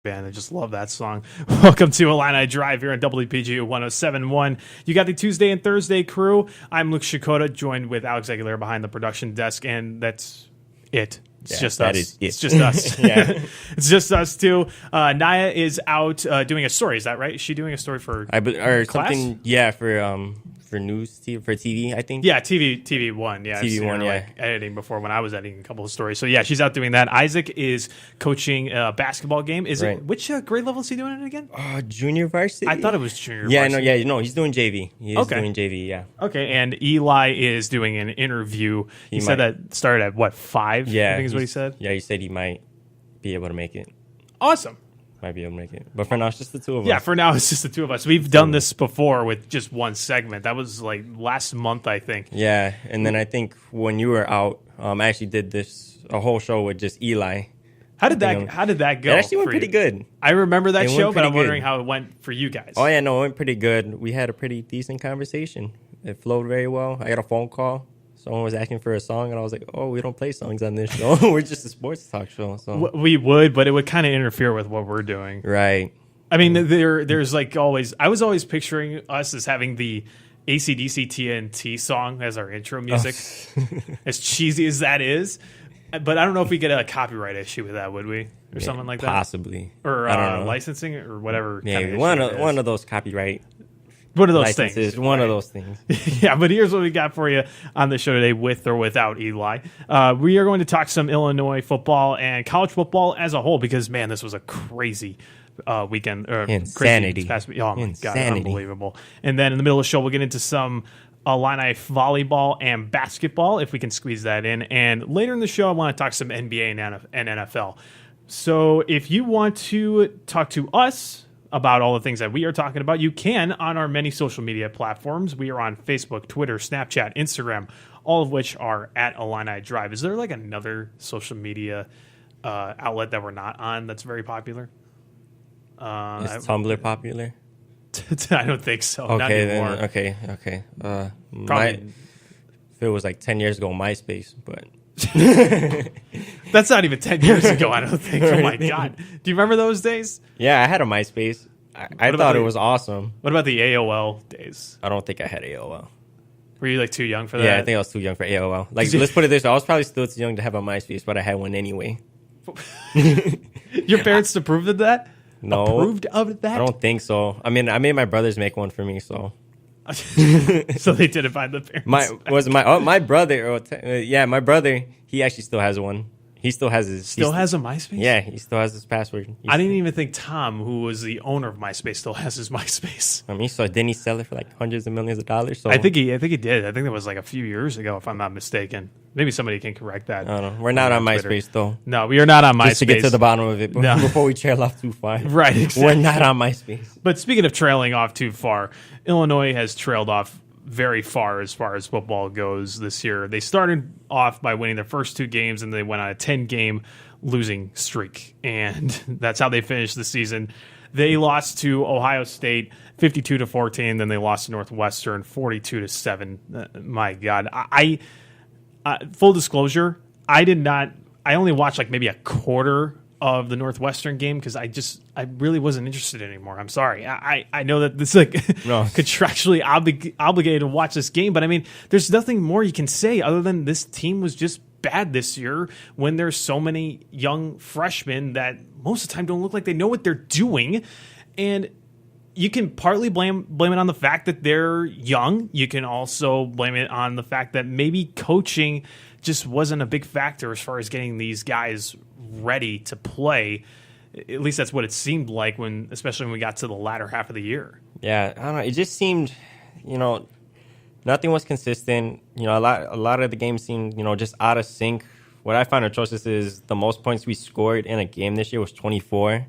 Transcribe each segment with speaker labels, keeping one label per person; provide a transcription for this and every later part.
Speaker 1: band. I just love that song. Welcome to Illini Drive here on WPGU 107.1. You got the Tuesday and Thursday crew. I'm Luke Sciaccotta, joined with Alex Aguilera behind the production desk, and that's it. It's just us. It's just us.
Speaker 2: Yeah.
Speaker 1: It's just us, too. Naya is out doing a story. Is that right? Is she doing a story for
Speaker 2: or
Speaker 1: class?
Speaker 2: something? Yeah, for news, for TV, I think.
Speaker 1: Yeah, TV1. Yeah,
Speaker 2: TV One. Yeah,
Speaker 1: like editing before when I was editing a couple of stories. So yeah, she's out doing that. Isaac is coaching a basketball game. Is it which grade level is he doing it again?
Speaker 2: Junior varsity.
Speaker 1: I thought it was junior.
Speaker 2: Yeah,
Speaker 1: varsity.
Speaker 2: he's doing JV. He's doing JV. Yeah.
Speaker 1: Okay, and Eli is doing an interview. He said that started at what 5?
Speaker 2: Yeah,
Speaker 1: I think is what he said.
Speaker 2: Yeah, he said he might be able to make it.
Speaker 1: Awesome.
Speaker 2: Might be able to make it. But for now, it's just the two of us.
Speaker 1: Yeah, for now, it's just the two of us. We've done this before with just one segment. That was like last month, I think.
Speaker 2: Yeah, and then I think when you were out, I actually did a whole show with just Eli.
Speaker 1: How did that go?
Speaker 2: It actually went pretty good.
Speaker 1: I remember that show, but I'm wondering how it went for you guys.
Speaker 2: Oh, yeah, no, it went pretty good. We had a pretty decent conversation. It flowed very well. I got a phone call. Someone was asking for a song, and I was like, "Oh, we don't play songs on this show. We're just a sports talk show." So
Speaker 1: we would, but it would kind of interfere with what we're doing,
Speaker 2: right?
Speaker 1: I mean, there's like always. I was always picturing us as having the AC/DC TNT song as our intro music, as cheesy as that is. But I don't know if we get a copyright issue with that, would we, or something like that?
Speaker 2: Possibly,
Speaker 1: or
Speaker 2: I don't know.
Speaker 1: Licensing or whatever.
Speaker 2: Yeah,
Speaker 1: kind of
Speaker 2: one of those copyright.
Speaker 1: One of those
Speaker 2: licenses,
Speaker 1: things.
Speaker 2: One of those things.
Speaker 1: Yeah, but here's what we got for you on the show today, with or without Eli. We are going to talk some Illinois football and college football as a whole because, man, this was a crazy weekend.
Speaker 2: Insanity.
Speaker 1: Crazy oh, my God, unbelievable. And then in the middle of the show, we'll get into some Illini volleyball and basketball, if we can squeeze that in. And later in the show, I want to talk some NBA and NFL. So if you want to talk to us about all the things that we are talking about, you can on our many social media platforms. We are on Facebook, Twitter, Snapchat, Instagram, all of which are at Illini Drive. Is there like another social media outlet that we're not on that's very popular?
Speaker 2: Is Tumblr popular?
Speaker 1: I don't think so.
Speaker 2: Okay,
Speaker 1: not anymore.
Speaker 2: Then, okay.
Speaker 1: Probably.
Speaker 2: If it was like 10 years ago, MySpace, but...
Speaker 1: That's not even 10 years ago, I don't think. Oh, my God. Do you remember those days?
Speaker 2: Yeah, I had a MySpace. I thought it was awesome.
Speaker 1: What about the AOL days?
Speaker 2: I don't think I had AOL.
Speaker 1: Were you like too young for that?
Speaker 2: Yeah, I think I was too young for AOL. Like, let's put it this way. I was probably still too young to have a MySpace, but I had one anyway.
Speaker 1: Your parents approved of that?
Speaker 2: No.
Speaker 1: Approved of that?
Speaker 2: I don't think so. I mean, I made my brothers make one for me, so...
Speaker 1: So they didn't find the parents.
Speaker 2: My brother. My brother. He actually still has one. He still has his.
Speaker 1: Has a MySpace.
Speaker 2: Yeah, he still has his password.
Speaker 1: I didn't even think Tom, who was the owner of MySpace, still has his MySpace.
Speaker 2: I mean, so didn't he sell it for like hundreds of millions of dollars? So
Speaker 1: I think he did. I think that was like a few years ago, if I'm not mistaken. Maybe somebody can correct that.
Speaker 2: I don't know. We're not on MySpace though.
Speaker 1: No, we are not on MySpace.
Speaker 2: Just to get to the bottom of it before we trail off too far.
Speaker 1: Right. Exactly.
Speaker 2: We're not on MySpace.
Speaker 1: But speaking of trailing off too far, Illinois has trailed off very far as football goes this year. They started off by winning their first 2 games, and they went on a 10-game losing streak, and that's how they finished the season. They lost to Ohio State 52-14, then they lost to Northwestern 42-7. My God, I full disclosure, I only watched like maybe a quarter of the Northwestern game because I really wasn't interested anymore. I'm sorry. I know that this is like contractually obligated to watch this game, but I mean, there's nothing more you can say other than this team was just bad this year when there's so many young freshmen that most of the time don't look like they know what they're doing. And you can partly blame it on the fact that they're young. You can also blame it on the fact that maybe coaching just wasn't a big factor as far as getting these guys ready to play. At least that's what it seemed like especially when we got to the latter half of the year.
Speaker 2: Yeah, I don't know. It just seemed, nothing was consistent. A lot of the games seemed, just out of sync. What I found atrocious is the most points we scored in a game this year was 24,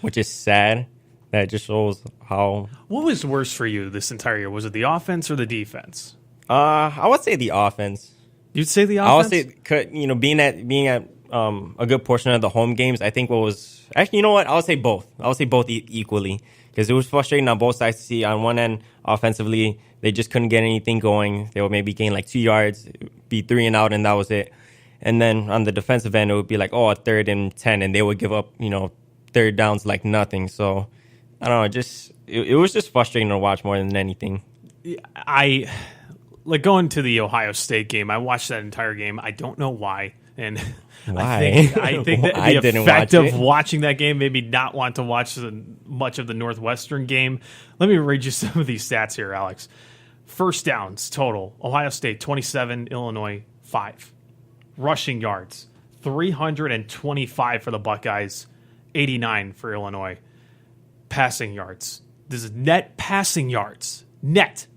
Speaker 2: which is sad. That just shows how...
Speaker 1: What was worse for you this entire year? Was it the offense or the defense?
Speaker 2: I would say the offense.
Speaker 1: You'd say the offense?
Speaker 2: I would say, being at a good portion of the home games, I think what was... Actually, you know what? I would say both. I would say both equally. Because it was frustrating on both sides to see. On one end, offensively, they just couldn't get anything going. They would maybe gain like 2 yards, be 3 and out, and that was it. And then on the defensive end, it would be like, a 3rd and 10, and they would give up, third downs like nothing. So I don't know. It was just frustrating to watch more than anything.
Speaker 1: I like going to the Ohio State game. I watched that entire game. I don't know why. And
Speaker 2: Why?
Speaker 1: I think that
Speaker 2: I
Speaker 1: the
Speaker 2: didn't
Speaker 1: effect
Speaker 2: watch
Speaker 1: of
Speaker 2: it.
Speaker 1: watching that game made me not want to watch much of the Northwestern game. Let me read you some of these stats here, Alex. First downs total: Ohio State 27, Illinois 5. Rushing yards 325 for the Buckeyes, 89 for Illinois. Passing yards. This is net passing yards. Net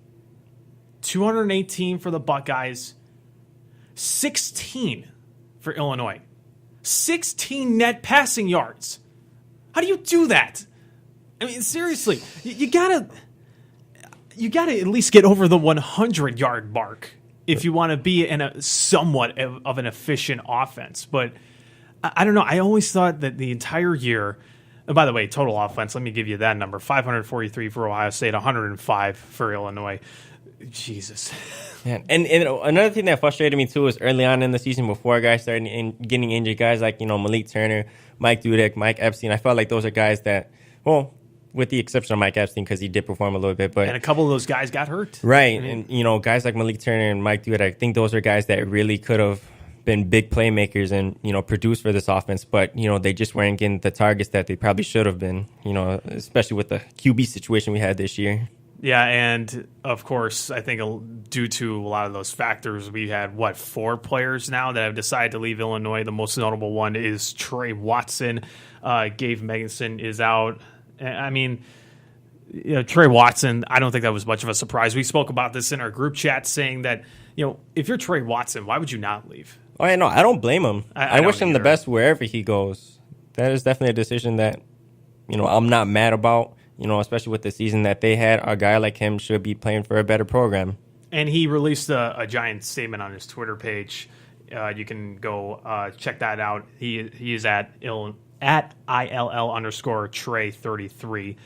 Speaker 1: 218 for the Buckeyes, 16 for Illinois. 16 net passing yards. How do you do that? I mean, seriously, you gotta at least get over the 100-yard mark if you want to be in a somewhat of an efficient offense. But I don't know. I always thought that the entire year. And by the way, total offense. Let me give you that number: 543 for Ohio State, 105 for Illinois. Jesus.
Speaker 2: Man. And another thing that frustrated me too was early on in the season, before guys started getting injured, guys like Malik Turner, Mike Dudek, Mike Epstein. I felt like those are guys that, well, with the exception of Mike Epstein because he did perform a little bit, but
Speaker 1: And a couple of those guys got hurt.
Speaker 2: right. And guys like Malik Turner and Mike Dudek, I think those are guys that really could have been big playmakers and produced for this offense, but they just weren't getting the targets that they probably should have been. Especially with the QB situation we had this year.
Speaker 1: Yeah, and of course, I think due to a lot of those factors, we had, 4 players now that have decided to leave Illinois. The most notable one is Trey Watson. Gabe Meganson is out. I mean, Trey Watson, I don't think that was much of a surprise. We spoke about this in our group chat, saying that, if you're Trey Watson, why would you not leave?
Speaker 2: Oh, yeah, no, I don't blame him. I wish him the
Speaker 1: either.
Speaker 2: best wherever he goes. That is definitely a decision that, I'm not mad about. Especially with the season that they had, a guy like him should be playing for a better program.
Speaker 1: And he released a giant statement on his Twitter page. You can go check that out. He is at ILL_Trey33.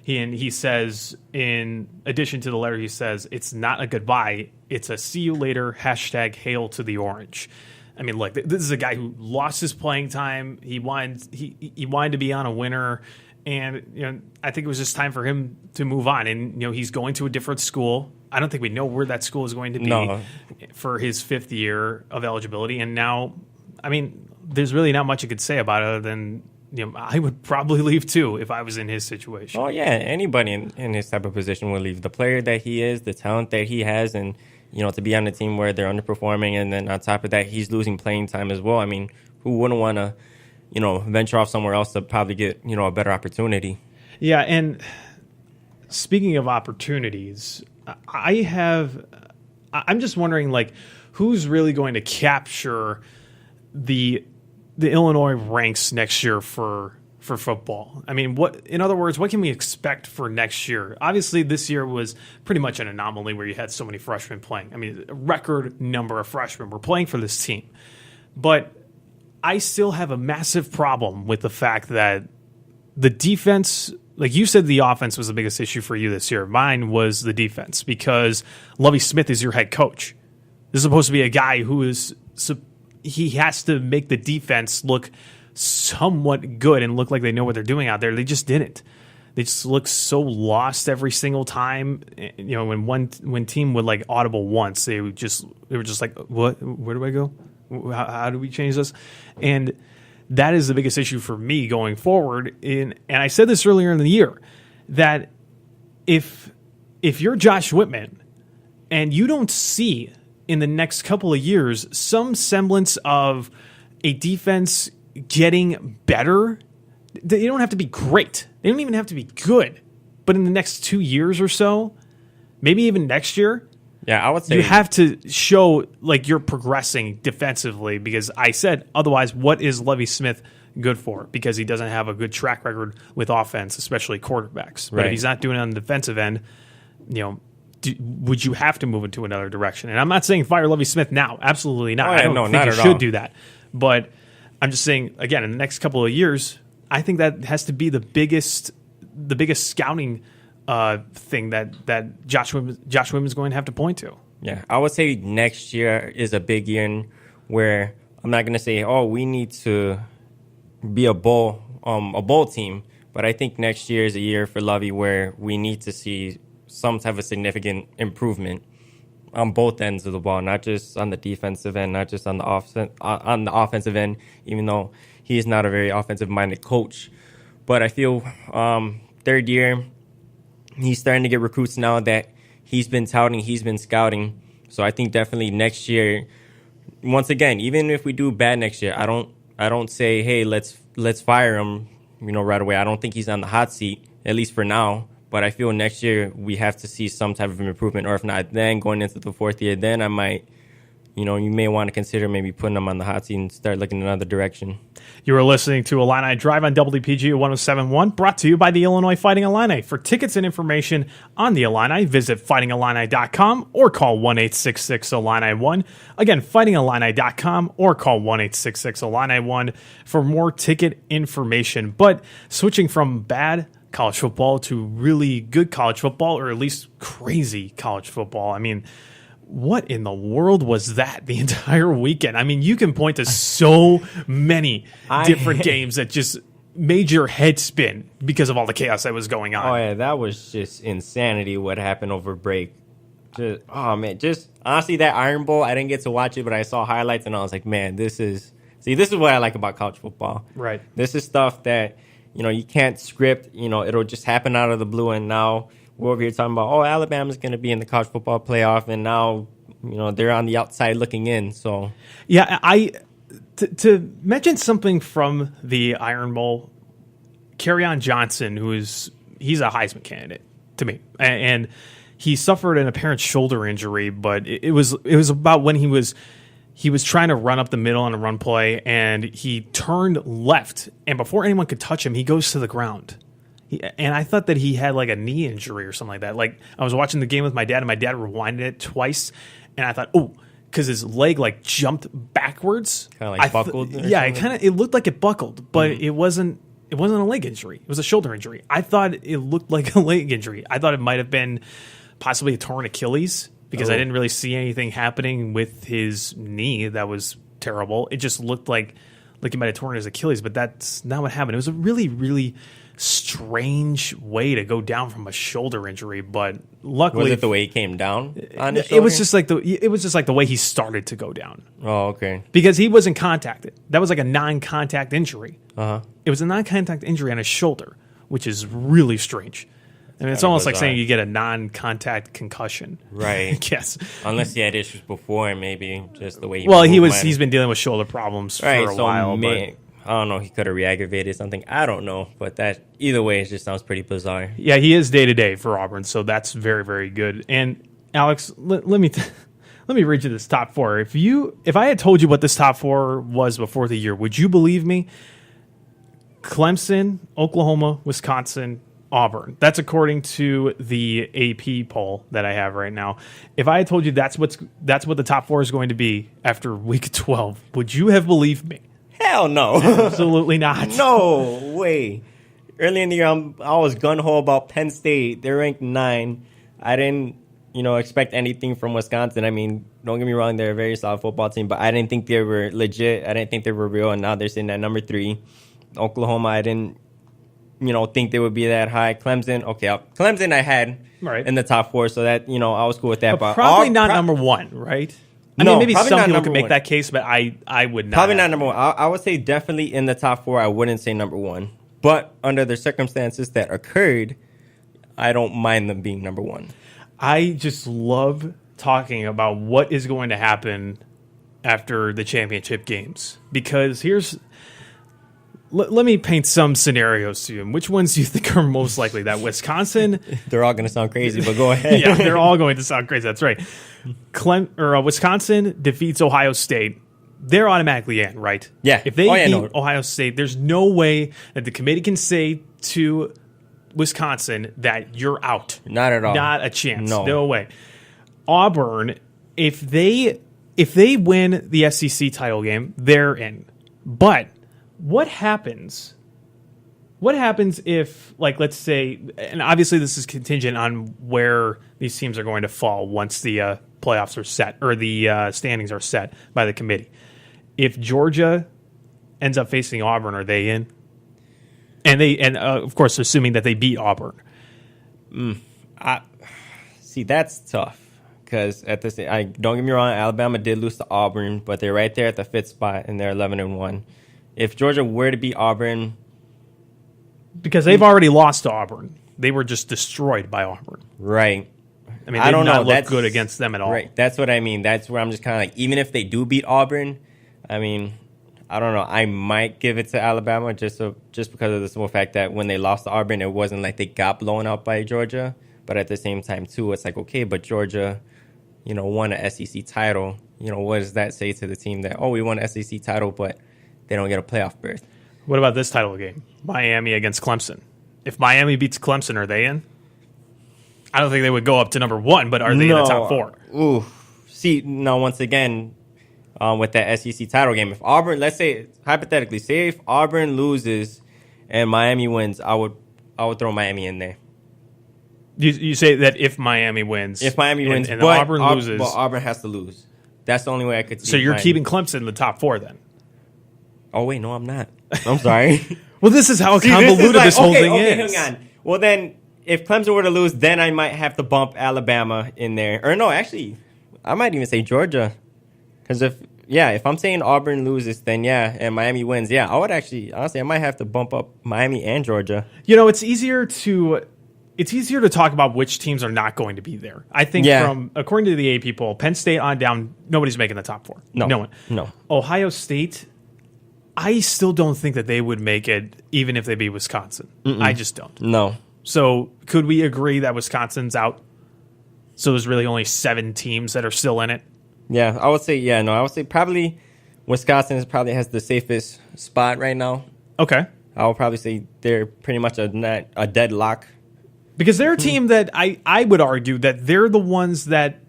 Speaker 1: He says, in addition to the letter, he says, it's not a goodbye. It's a see you later, #hail to the orange. I mean, look, this is a guy who lost his playing time. He wanted to be on a winner. And, I think it was just time for him to move on. And, he's going to a different school. I don't think we know where that school is going to be for his 5th year of eligibility. And now, I mean, there's really not much you could say about it other than, I would probably leave too if I was in his situation.
Speaker 2: Oh, yeah. Anybody in his type of position would leave. The player that he is, the talent that he has, and, to be on a team where they're underperforming. And then on top of that, he's losing playing time as well. I mean, who wouldn't want to venture off somewhere else to probably get, a better opportunity.
Speaker 1: Yeah, and speaking of opportunities, I'm just wondering, like, who's really going to capture the Illinois ranks next year for football? I mean, in other words, what can we expect for next year? Obviously, this year was pretty much an anomaly where you had so many freshmen playing. I mean, a record number of freshmen were playing for this team. But I still have a massive problem with the fact that the defense, like you said, the offense was the biggest issue for you this year. Mine was the defense because Lovie Smith is your head coach. This is supposed to be a guy he has to make the defense look somewhat good and look like they know what they're doing out there. They just didn't. They just looked so lost every single time. When team would like audible once, they were just like, what? Where do I go? How do we change this? And that is the biggest issue for me going forward. And I said this earlier in the year, that if you're Josh Whitman and you don't see in the next couple of years some semblance of a defense getting better, they don't have to be great. They don't even have to be good. But in the next 2 years or so, maybe even next year,
Speaker 2: yeah, I would say
Speaker 1: you have to show like you're progressing defensively, because I said otherwise, what is Lovie Smith good for? Because he doesn't have a good track record with offense, especially quarterbacks. But if he's not doing it on the defensive end, would you have to move into another direction? And I'm not saying fire Lovie Smith now. Absolutely not. I don't think you should do that. But I'm just saying, again, in the next couple of years, I think that has to be the biggest scouting thing that Josh Whitman's going to have to point to.
Speaker 2: Yeah, I would say next year is a big year where I'm not going to say, we need to be a bowl a bowl team. But I think next year is a year for Lovey where we need to see some type of significant improvement on both ends of the ball, not just on the defensive end, not just on the offensive end, even though he is not a very offensive-minded coach. But I feel third year, he's starting to get recruits now that he's been touting, he's been scouting. So I think definitely next year, once again, even if we do bad next year, I don't say, hey, let's fire him, right away. I don't think he's on the hot seat, at least for now. But I feel next year we have to see some type of improvement, or if not, then going into the fourth year, then I might, you may want to consider maybe putting him on the hot seat and start looking in another direction.
Speaker 1: You are listening to Illini Drive on WPG 107.1, brought to you by the Illinois Fighting Illini. For tickets and information on the Illini, visit fightingillini.com or call 1-866-Illini-1. Again, fightingillini.com or call 1-866-Illini-1 for more ticket information. But switching from bad college football to really good college football, or at least crazy college football. I mean, what in the world was that the entire weekend? I mean, you can point to so many different games that just made your head spin because of all the chaos that was going on.
Speaker 2: Oh, yeah, that was just insanity what happened over break. Just honestly, that Iron Bowl, I didn't get to watch it, but I saw highlights and I was like, man, this is what I like about college football.
Speaker 1: Right.
Speaker 2: This is stuff that, you can't script, it'll just happen out of the blue. And now we're over here talking about, Alabama's going to be in the college football playoff. And now, they're on the outside looking in. So,
Speaker 1: yeah, to mention something from the Iron Bowl, Kerryon Johnson, he's a Heisman candidate to me. And he suffered an apparent shoulder injury, but it was about when he was trying to run up the middle on a run play, and he turned left, and before anyone could touch him, he goes to the ground. And I thought that he had like a knee injury or something like that. Like, I was watching the game with my dad, and my dad rewinded it twice, and I thought, because his leg like jumped backwards.
Speaker 2: Kind of like buckled?
Speaker 1: Yeah, it looked like it buckled, but it wasn't a leg injury. It was a shoulder injury. I thought it looked like a leg injury. I thought it might have been possibly a torn Achilles, because I didn't really see anything happening with his knee that was terrible. It just looked like he might have torn his Achilles, but that's not what happened. It was a really, really strange way to go down from a shoulder injury, but luckily,
Speaker 2: was it the way he came down on his shoulder?
Speaker 1: It was just like the way he started to go down.
Speaker 2: Oh, okay.
Speaker 1: Because he wasn't contacted. That was like a non-contact injury.
Speaker 2: Uh-huh.
Speaker 1: It was a non-contact injury on his shoulder, which is really strange. I mean, it's almost like saying you get a non-contact concussion.
Speaker 2: Right.
Speaker 1: Yes.
Speaker 2: Unless he had issues before, maybe just the way
Speaker 1: he's been dealing with shoulder problems for a while.
Speaker 2: But I don't know. He could have re-aggravated something. I don't know. But that either way, it just sounds pretty bizarre.
Speaker 1: Yeah, he is day-to-day for Auburn, so that's very, very good. And, Alex, let me read you this top four. If I had told you what this top four was before the year, would you believe me? Clemson, Oklahoma, Wisconsin, Auburn. That's according to the AP poll that I have right now. If I had told you that's what the top four is going to be after week 12, would you have believed me?
Speaker 2: Hell no.
Speaker 1: Absolutely not.
Speaker 2: No way. Early in the year, I was gun-ho about Penn State. They're ranked 9. I didn't, expect anything from Wisconsin. I mean, don't get me wrong, they're a very solid football team, but I didn't think they were legit. I didn't think they were real, and now they're sitting at number 3. Oklahoma, I didn't think they would be that high. Clemson, Clemson I had in the top 4, so that, I was cool with that.
Speaker 1: But probably not number 1, right? I mean, maybe some people could make that case, but I would not.
Speaker 2: Probably not number 1. I would say definitely in the top 4. I wouldn't say number 1. But under the circumstances that occurred, I don't mind them being number 1.
Speaker 1: I just love talking about what is going to happen after the championship games, because let me paint some scenarios to you. Which ones do you think are most likely? That Wisconsin?
Speaker 2: They're all going to sound crazy, but go ahead.
Speaker 1: Yeah, they're all going to sound crazy. That's right. Wisconsin defeats Ohio State. They're automatically in, right?
Speaker 2: Yeah.
Speaker 1: If they beat Ohio State, there's no way that the committee can say to Wisconsin that you're out.
Speaker 2: Not at all.
Speaker 1: Not a chance. No way. Auburn, if they win the SEC title game, they're in. But what happens if, like, let's say, and obviously this is contingent on where these teams are going to fall once the playoffs are set, or the standings are set by the committee. If Georgia ends up facing Auburn, are they in? And of course, assuming that they beat Auburn.
Speaker 2: See, that's tough because at this, don't get me wrong, Alabama did lose to Auburn, but they're right there at the 5th spot and they're 11-1. If Georgia were to beat Auburn,
Speaker 1: because they've already lost to Auburn, they were just destroyed by Auburn.
Speaker 2: Right.
Speaker 1: I mean, they did not look good against them at all.
Speaker 2: Right. That's what I mean. That's where I'm just kind of like, even if they do beat Auburn, I mean, I don't know. I might give it to Alabama just because of the simple fact that when they lost to Auburn, it wasn't like they got blown out by Georgia. But at the same time, too, it's like, okay, but Georgia, won an SEC title. What does that say to the team that, we won an SEC title, but they don't get a playoff berth?
Speaker 1: What about this title game? Miami against Clemson. If Miami beats Clemson, are they in? I don't think they would go up to number 1, but are they in the top 4?
Speaker 2: Ooh. See, no, once again, with that SEC title game, if Auburn, let's say, hypothetically, say if Auburn loses and Miami wins, I would throw Miami in there.
Speaker 1: You say that if Miami wins.
Speaker 2: If Miami wins,
Speaker 1: and
Speaker 2: but
Speaker 1: Auburn loses.
Speaker 2: But Auburn has to lose. That's the only way I could see.
Speaker 1: So you're
Speaker 2: Miami.
Speaker 1: keeping Clemson in the top 4 then?
Speaker 2: Oh, wait, no, I'm not. I'm sorry.
Speaker 1: Well, this is how convoluted this whole thing is.
Speaker 2: Hang on. Well, then, if Clemson were to lose, then I might have to bump Alabama in there. Or no, actually, I might even say Georgia. Because if I'm saying Auburn loses, then and Miami wins, I would actually, honestly, I might have to bump up Miami and Georgia.
Speaker 1: It's easier to talk about which teams are not going to be there. I think according to the AP poll, Penn State on down, nobody's making the top 4.
Speaker 2: No
Speaker 1: one.
Speaker 2: No.
Speaker 1: Ohio State, I still don't think that they would make it even if they beat Wisconsin. I just don't.
Speaker 2: No.
Speaker 1: So could we agree that Wisconsin's out? So there's really only 7 teams that are still in it?
Speaker 2: Yeah, I would say, I would say probably Wisconsin probably has the safest spot right now.
Speaker 1: Okay.
Speaker 2: I would probably say they're pretty much a deadlock.
Speaker 1: Because they're a team that I would argue that they're the ones that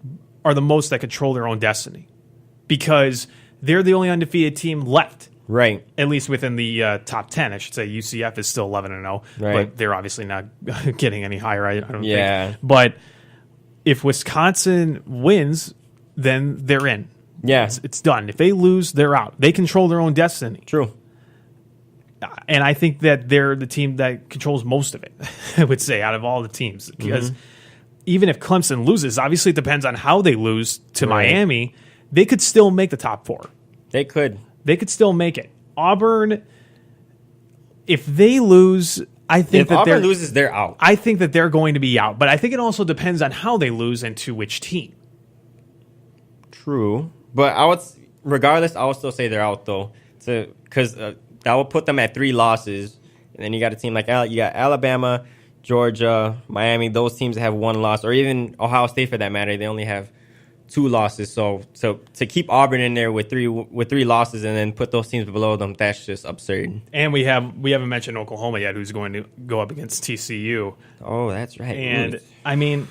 Speaker 1: are the most that control their own destiny. Because they're the only undefeated team left.
Speaker 2: Right.
Speaker 1: At least within the top 10, I should say. UCF is still 11-0,
Speaker 2: right.
Speaker 1: But they're obviously not getting any higher, I don't
Speaker 2: think.
Speaker 1: But if Wisconsin wins, then they're in.
Speaker 2: Yeah.
Speaker 1: It's done. If they lose, they're out. They control their own destiny.
Speaker 2: True.
Speaker 1: And I think that they're the team that controls most of it, I would say, out of all the teams. Because even if Clemson loses, obviously it depends on how they lose to Miami, they could still make the top 4.
Speaker 2: They could.
Speaker 1: They could still make it. Auburn, if they lose, I think
Speaker 2: if Auburn loses, they're out.
Speaker 1: I think that they're going to be out. But I think it also depends on how they lose and to which team.
Speaker 2: True. But I would still say they're out, though. Because that would put them at 3 losses. And then you got a team like you got Alabama, Georgia, Miami. Those teams have 1 loss. Or even Ohio State, for that matter. They only have 2 losses. So to keep Auburn in there with 3 losses and then put those teams below them, that's just absurd.
Speaker 1: And we haven't mentioned Oklahoma yet, who's going to go up against TCU.
Speaker 2: Oh, that's right.
Speaker 1: And I mean,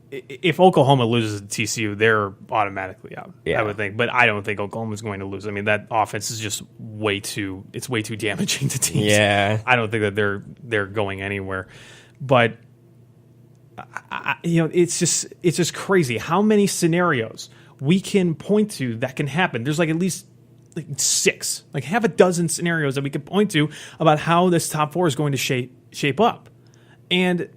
Speaker 1: if Oklahoma loses to TCU, they're automatically out. I would think, but I don't think Oklahoma's going to lose. I mean, that offense is just way too damaging to teams.
Speaker 2: Yeah,
Speaker 1: I don't think that they're going anywhere. But it's just crazy how many scenarios we can point to that can happen. There's like at least 6, like half a dozen scenarios that we could point to about how this top 4 is going to shape up, and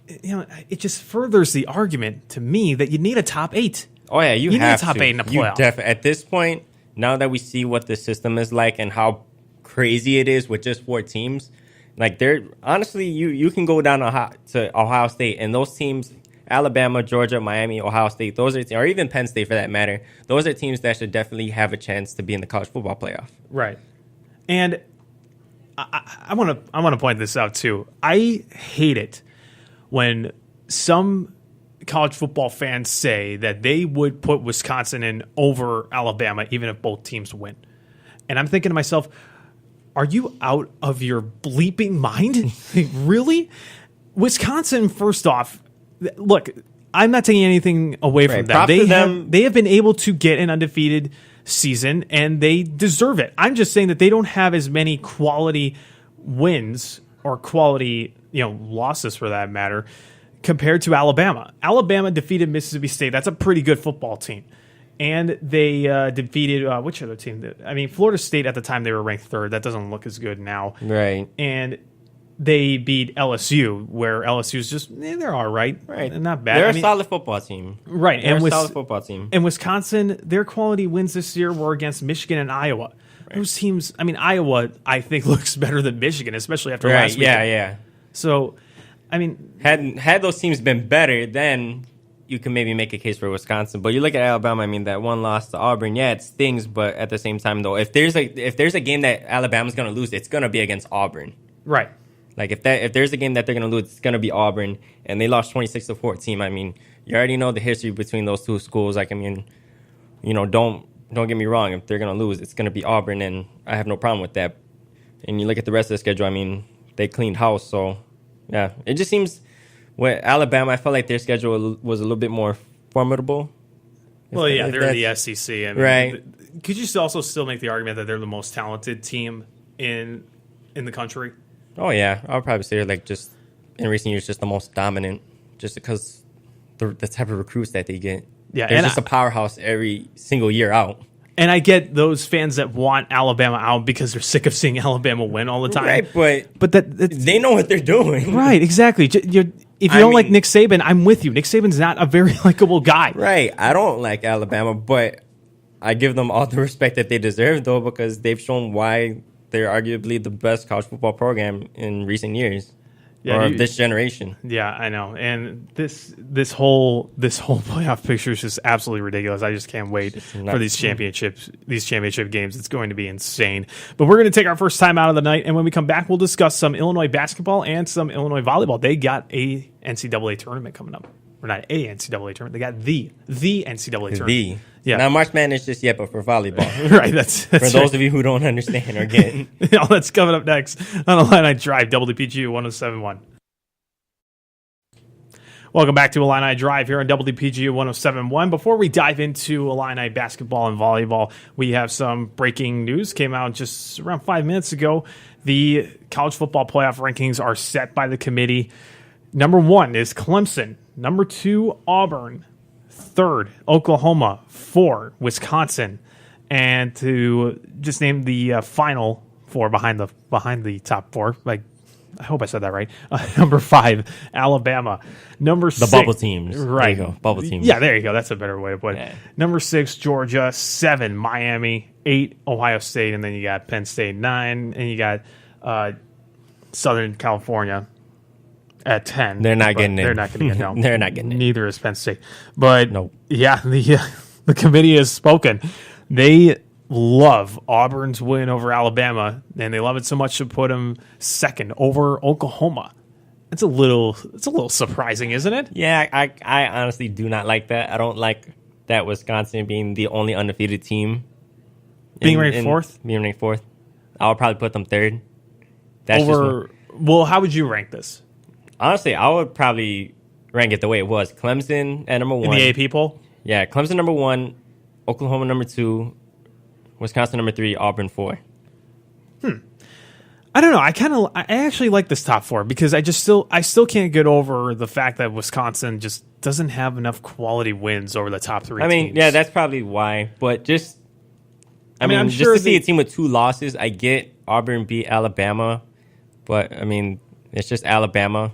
Speaker 1: it just furthers the argument to me that you need a top 8.
Speaker 2: Oh yeah, you have
Speaker 1: need a top 8 in a playoff.
Speaker 2: At this point, now that we see what the system is like and how crazy it is with just 4 teams. Like, honestly, you can go down to Ohio State, and those teams, Alabama, Georgia, Miami, Ohio State, those are, or even Penn State for that matter, those are teams that should definitely have a chance to be in the college football playoff.
Speaker 1: Right. And I want to point this out too. I hate it when some college football fans say that they would put Wisconsin in over Alabama even if both teams win. And I'm thinking to myself, are you out of your bleeping mind? Really? Wisconsin, first off, look, I'm not taking anything away from them. They have been able to get an undefeated season, and they deserve it. I'm just saying that they don't have as many quality wins or quality, losses for that matter, compared to Alabama. Alabama defeated Mississippi State. That's a pretty good football team. And they defeated which other team? I mean, Florida State at the time they were ranked third. That doesn't look as good now.
Speaker 2: Right.
Speaker 1: And they beat LSU, where LSU's just they're all right, not bad.
Speaker 2: They're a solid football team,
Speaker 1: right?
Speaker 2: They're a solid football team.
Speaker 1: And Wisconsin, their quality wins this year were against Michigan and Iowa. Right. Those teams, I mean, Iowa, I think looks better than Michigan, especially after last week.
Speaker 2: Yeah.
Speaker 1: So, I mean,
Speaker 2: had those teams been better, then you can maybe make a case for Wisconsin. But you look at Alabama. I mean, that one loss to Auburn, yeah, it stings. But at the same time, though, if there's a game that Alabama's going to lose, it's going to be against Auburn,
Speaker 1: right?
Speaker 2: Like if there's a game that they're going to lose, it's going to be Auburn, and they lost 26-14. I mean, you already know the history between those two schools. Like, I mean, don't get me wrong. If they're going to lose, it's going to be Auburn, and I have no problem with that. And you look at the rest of the schedule. I mean, they cleaned house, so yeah, it just seems with Alabama, I felt like their schedule was a little bit more formidable.
Speaker 1: Well, yeah, they're in the SEC, I mean,
Speaker 2: right?
Speaker 1: Could you also still make the argument that they're the most talented team in the country?
Speaker 2: Oh, yeah. I would probably say, like, just in recent years, just the most dominant, just because the type of recruits that they get.
Speaker 1: Yeah,
Speaker 2: They're just a powerhouse every single year out.
Speaker 1: And I get those fans that want Alabama out because they're sick of seeing Alabama win all the time.
Speaker 2: Right, but they know what they're doing.
Speaker 1: Right, exactly. If you don't like Nick Saban, I'm with you. Nick Saban's not a very likable guy.
Speaker 2: Right. I don't like Alabama, but I give them all the respect that they deserve, though, because they've shown why they're arguably the best college football program in recent years, or this generation. Yeah,
Speaker 1: I know. And this whole playoff picture is just absolutely ridiculous. I just can't wait for these championship games. It's going to be insane. But we're going to take our first time out of the night, and when we come back, we'll discuss some Illinois basketball and some Illinois volleyball. They got a NCAA tournament coming up. Or not a NCAA tournament. They got the NCAA tournament. Yeah.
Speaker 2: Not March Madness just yet, but for volleyball.
Speaker 1: Right. That's
Speaker 2: for those of you who don't understand or get.
Speaker 1: All that's coming up next on Illini Drive, WPGU 107.1. Welcome back to Illini Drive here on WPGU 107.1. Before we dive into Illini basketball and volleyball, we have some breaking news. Came out just around 5 minutes ago. The college football playoff rankings are set by the committee. Number 1 is Clemson. Number 2, Auburn. 3rd, Oklahoma. 4, Wisconsin. And to just name the final 4 behind the top 4, like I hope I said that right. Number 5, Alabama. Number 6,
Speaker 2: the bubble teams.
Speaker 1: Right,
Speaker 2: there you go. Bubble teams.
Speaker 1: Yeah, there you go. That's a better way to put it. Yeah. Number 6, Georgia. 7, Miami. 8, Ohio State, and then you got Penn State. 9, and you got Southern California. At 10,
Speaker 2: they're not getting it.
Speaker 1: They're not going to get no.
Speaker 2: They're not getting it.
Speaker 1: Neither is Penn State. But
Speaker 2: nope.
Speaker 1: Yeah, the committee has spoken. They love Auburn's win over Alabama, and they love it so much to put them 2nd over Oklahoma. It's a little surprising, isn't it?
Speaker 2: Yeah, I honestly do not like that. I don't like that Wisconsin being the only undefeated team.
Speaker 1: Being ranked 4th?
Speaker 2: Being ranked 4th. I would probably put them 3rd. That's
Speaker 1: well, how would you rank this?
Speaker 2: Honestly, I would probably rank it the way it was. Clemson at number 1.
Speaker 1: In the AP poll?
Speaker 2: Yeah, Clemson number 1, Oklahoma number 2, Wisconsin number 3, Auburn 4.
Speaker 1: I don't know. I actually like this top 4 because I still can't get over the fact that Wisconsin just doesn't have enough quality wins over the top 3 teams.
Speaker 2: Yeah, that's probably why. But just I'm
Speaker 1: just
Speaker 2: sure to see a team with 2 losses, I get Auburn beat Alabama, but I mean, it's just Alabama.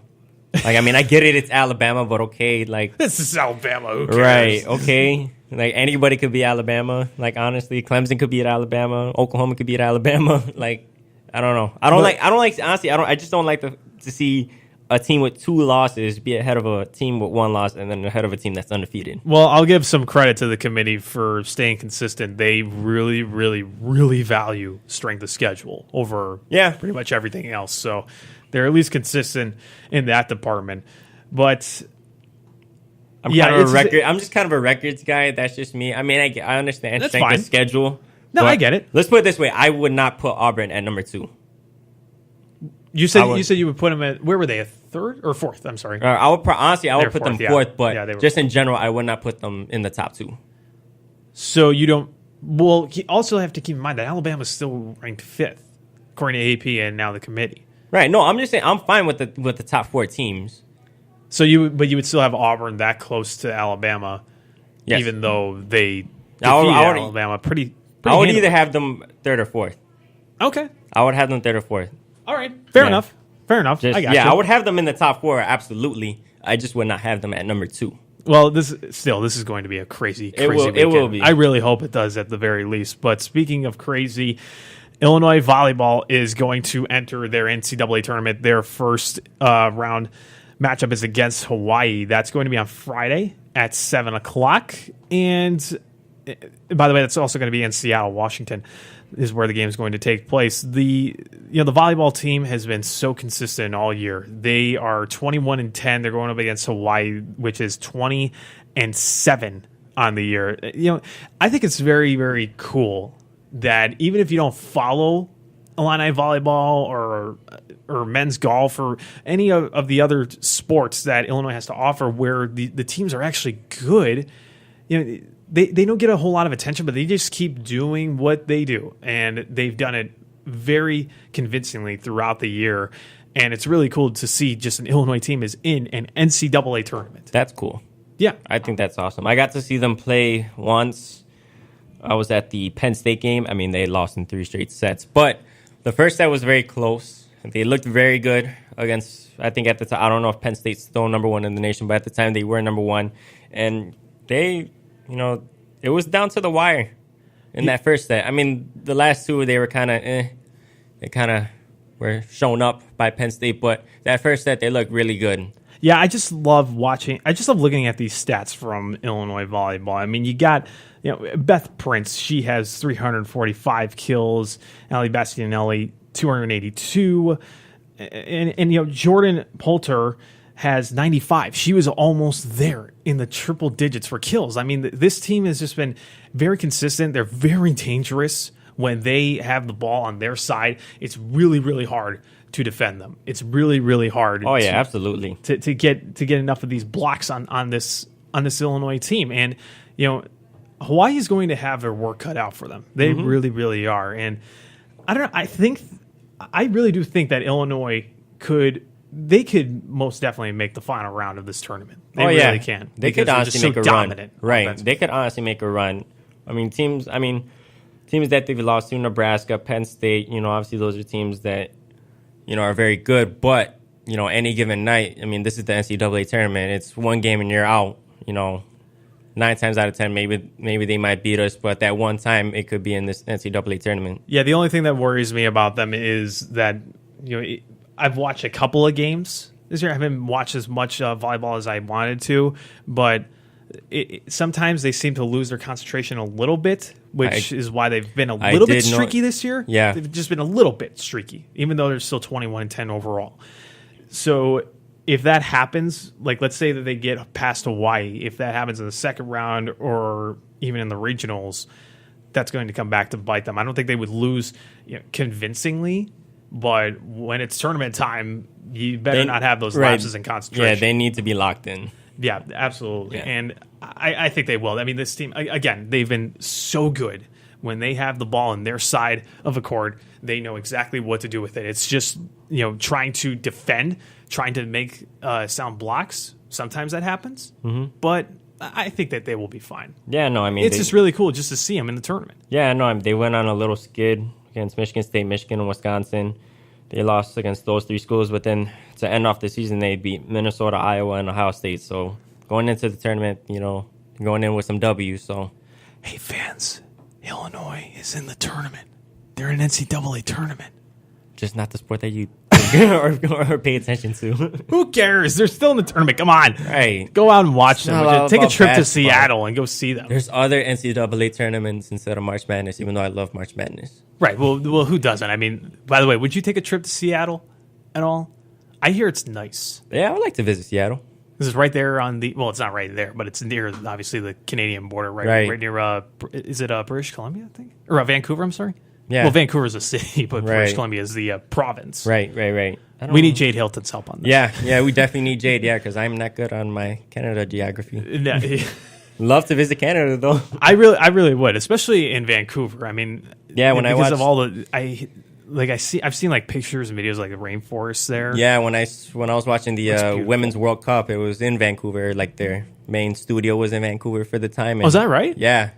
Speaker 2: Like, I mean, I get it, it's Alabama, but okay, like...
Speaker 1: This is Alabama, who cares?
Speaker 2: Right, okay. Like, anybody could be Alabama. Like, honestly, Clemson could be at Alabama. Oklahoma could be at Alabama. Like, I don't know. I just don't like to see a team with 2 losses be ahead of a team with 1 loss and then ahead of a team that's undefeated.
Speaker 1: Well, I'll give some credit to the committee for staying consistent. They really, really, really value strength of schedule over pretty much everything else. So they're at least consistent in that department. But
Speaker 2: I'm just kind of a records guy. That's just me. I mean, I understand strength of schedule.
Speaker 1: No, I get it.
Speaker 2: Let's put it this way. I would not put Auburn at number 2.
Speaker 1: You said you would put them at, where were they, a 3rd or 4th? I'm sorry.
Speaker 2: I would put 4th, them 4th, but just in general, I would not put them in the top 2.
Speaker 1: So you don't. Well, you also have to keep in mind that Alabama is still ranked 5th, according to AP and now the committee.
Speaker 2: Right. No, I'm just saying I'm fine with the top 4 teams.
Speaker 1: So you would still have Auburn that close to Alabama, even though they Alabama pretty
Speaker 2: I would
Speaker 1: handily.
Speaker 2: either have them third or fourth.
Speaker 1: Okay.
Speaker 2: I would have them third or fourth.
Speaker 1: All right. Fair
Speaker 2: Yeah.
Speaker 1: enough. Fair enough.
Speaker 2: Just,
Speaker 1: I got
Speaker 2: yeah,
Speaker 1: you.
Speaker 2: I would have them in the top 4, absolutely. I just would not have them at number 2.
Speaker 1: Well, this is going to be a crazy
Speaker 2: It will
Speaker 1: weekend.
Speaker 2: be.
Speaker 1: I really hope it does at the very least. But speaking of crazy, Illinois volleyball is going to enter their NCAA tournament. Their first round matchup is against Hawaii. That's going to be on Friday at 7:00. And by the way, that's also going to be in Seattle, Washington, is where the game is going to take place. The volleyball team has been so consistent all year. They are 21-10. They're going up against Hawaii, which is 20-7 on the year. I think it's very, very cool that even if you don't follow Illini volleyball or men's golf or any of the other sports that Illinois has to offer, where the teams are actually good, they don't get a whole lot of attention, but they just keep doing what they do, and they've done it very convincingly throughout the year. And it's really cool to see just an Illinois team is in an NCAA tournament.
Speaker 2: That's cool.
Speaker 1: Yeah,
Speaker 2: I think that's awesome. I got to see them play once. I was at the Penn State game. I mean, they lost in 3 straight sets, but the first set was very close. They looked very good against, I think at the time, I don't know if Penn State's still number 1 in the nation, but at the time they were number 1. And they, it was down to the wire in that first set. I mean, the last 2, they were kind of, they kind of were shown up by Penn State, but that first set, they looked really good.
Speaker 1: Yeah, I just love looking at these stats from Illinois volleyball. I mean, you got, Beth Prince, she has 345 kills, Ali Bastianelli, 282, and Jordan Poulter has 95. She was almost there in the triple digits for kills. I mean, this team has just been very consistent. They're very dangerous when they have the ball on their side. It's really, really hard to defend them. It's really, really hard.
Speaker 2: Oh yeah, absolutely.
Speaker 1: To get enough of these blocks on this Illinois team, and Hawaii is going to have their work cut out for them. They really, really are. And I don't know. I really do think that Illinois could most definitely make the final round of this tournament. They really can.
Speaker 2: They could honestly make a run. Right.
Speaker 1: Offensively.
Speaker 2: They could honestly make a run. I mean, teams that they've lost to, Nebraska, Penn State, obviously those are teams that, are very good. But, any given night, I mean, this is the NCAA tournament. It's one game and you're out. 9 times out of 10, maybe they might beat us, but that one time it could be in this NCAA tournament.
Speaker 1: Yeah, the only thing that worries me about them is that I've watched a couple of games this year. I haven't watched as much volleyball as I wanted to, but sometimes they seem to lose their concentration a little bit, which is why they've been a little bit streaky this year.
Speaker 2: Yeah,
Speaker 1: they've just been a little bit streaky, even though they're still 21-10 overall. So if that happens, like let's say that they get past Hawaii, if that happens in the second round or even in the regionals, that's going to come back to bite them. I don't think they would lose convincingly, but when it's tournament time, you better not have those lapses in concentration.
Speaker 2: Yeah, they need to be locked in.
Speaker 1: Yeah, absolutely.
Speaker 2: Yeah.
Speaker 1: And I think they will. I mean, this team, again, they've been so good. When they have the ball on their side of the court, they know exactly what to do with it. It's just, trying to defend, trying to make sound blocks. Sometimes that happens, but I think that they will be fine.
Speaker 2: Yeah, no, I mean...
Speaker 1: It's just really cool just to see them in the tournament.
Speaker 2: Yeah, no, they went on a little skid against Michigan State, Michigan, and Wisconsin. They lost against those 3 schools, but then to end off the season, they beat Minnesota, Iowa, and Ohio State. So going into the tournament, going in with some W's. So,
Speaker 1: hey, fans, Illinois is in the tournament. They're in an NCAA tournament.
Speaker 2: Just not the sport that you or pay attention to.
Speaker 1: Who cares? They're still in the tournament. Come on.
Speaker 2: Right.
Speaker 1: Go out and watch them. Take a trip to
Speaker 2: basketball.
Speaker 1: Seattle and go see them.
Speaker 2: There's other NCAA tournaments instead of March Madness, even though I love March Madness.
Speaker 1: Right. Well, who doesn't? I mean, by the way, would you take a trip to Seattle at all? I hear it's nice.
Speaker 2: Yeah, I would like to visit Seattle.
Speaker 1: This is right there on the... Well, it's not right there, but it's near, obviously, the Canadian border, right near... is it British Columbia, I think? Or Vancouver, I'm sorry?
Speaker 2: Yeah.
Speaker 1: Well, Vancouver's a city, but British Columbia is the province.
Speaker 2: Right.
Speaker 1: We need Jade Hilton's help on this.
Speaker 2: Yeah, we definitely need Jade, because I'm not good on my Canada geography.
Speaker 1: No,
Speaker 2: Love to visit Canada, though.
Speaker 1: I really would, especially in Vancouver. I mean...
Speaker 2: Yeah, when I watch...
Speaker 1: Because of all the... I've seen like pictures and videos like the rainforest there.
Speaker 2: Yeah, when I was watching the Women's World Cup, it was in Vancouver. Like their main studio was in Vancouver for the time.
Speaker 1: And, is that right?
Speaker 2: Yeah.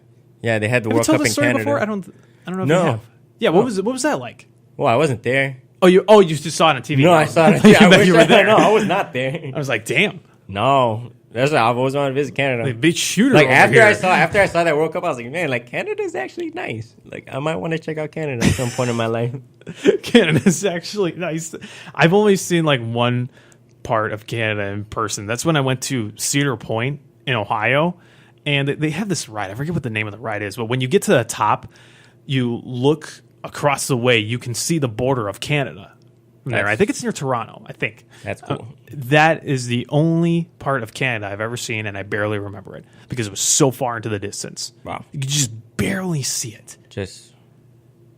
Speaker 2: Yeah, they had the
Speaker 1: Have you
Speaker 2: World
Speaker 1: told
Speaker 2: Cup
Speaker 1: this
Speaker 2: in
Speaker 1: story
Speaker 2: Canada.
Speaker 1: before? I don't know if
Speaker 2: No.
Speaker 1: you have. Yeah, what was that like?
Speaker 2: Well, I wasn't there.
Speaker 1: Oh, you just saw it on TV.
Speaker 2: No, I saw it.
Speaker 1: I
Speaker 2: I
Speaker 1: bet
Speaker 2: wish
Speaker 1: you were
Speaker 2: I-
Speaker 1: there.
Speaker 2: No, I was not there.
Speaker 1: I was like, damn,
Speaker 2: No, that's why I always wanted to visit Canada.
Speaker 1: like big shooter.
Speaker 2: Like
Speaker 1: over
Speaker 2: after
Speaker 1: here.
Speaker 2: I saw that World Cup, I was like, man, like Canada's actually nice. Like I might want to check out Canada at some point in my life.
Speaker 1: Canada's actually nice. I've only seen like one part of Canada in person. That's when I went to Cedar Point in Ohio, and they have this ride. I forget what the name of the ride is, but when you get to the top, you look across the way. You can see the border of Canada. From there, I think it's near Toronto. I think
Speaker 2: That's cool.
Speaker 1: that is the only part of Canada I've ever seen, and I barely remember it because it was so far into the distance.
Speaker 2: Wow.
Speaker 1: You could just barely see it.
Speaker 2: Just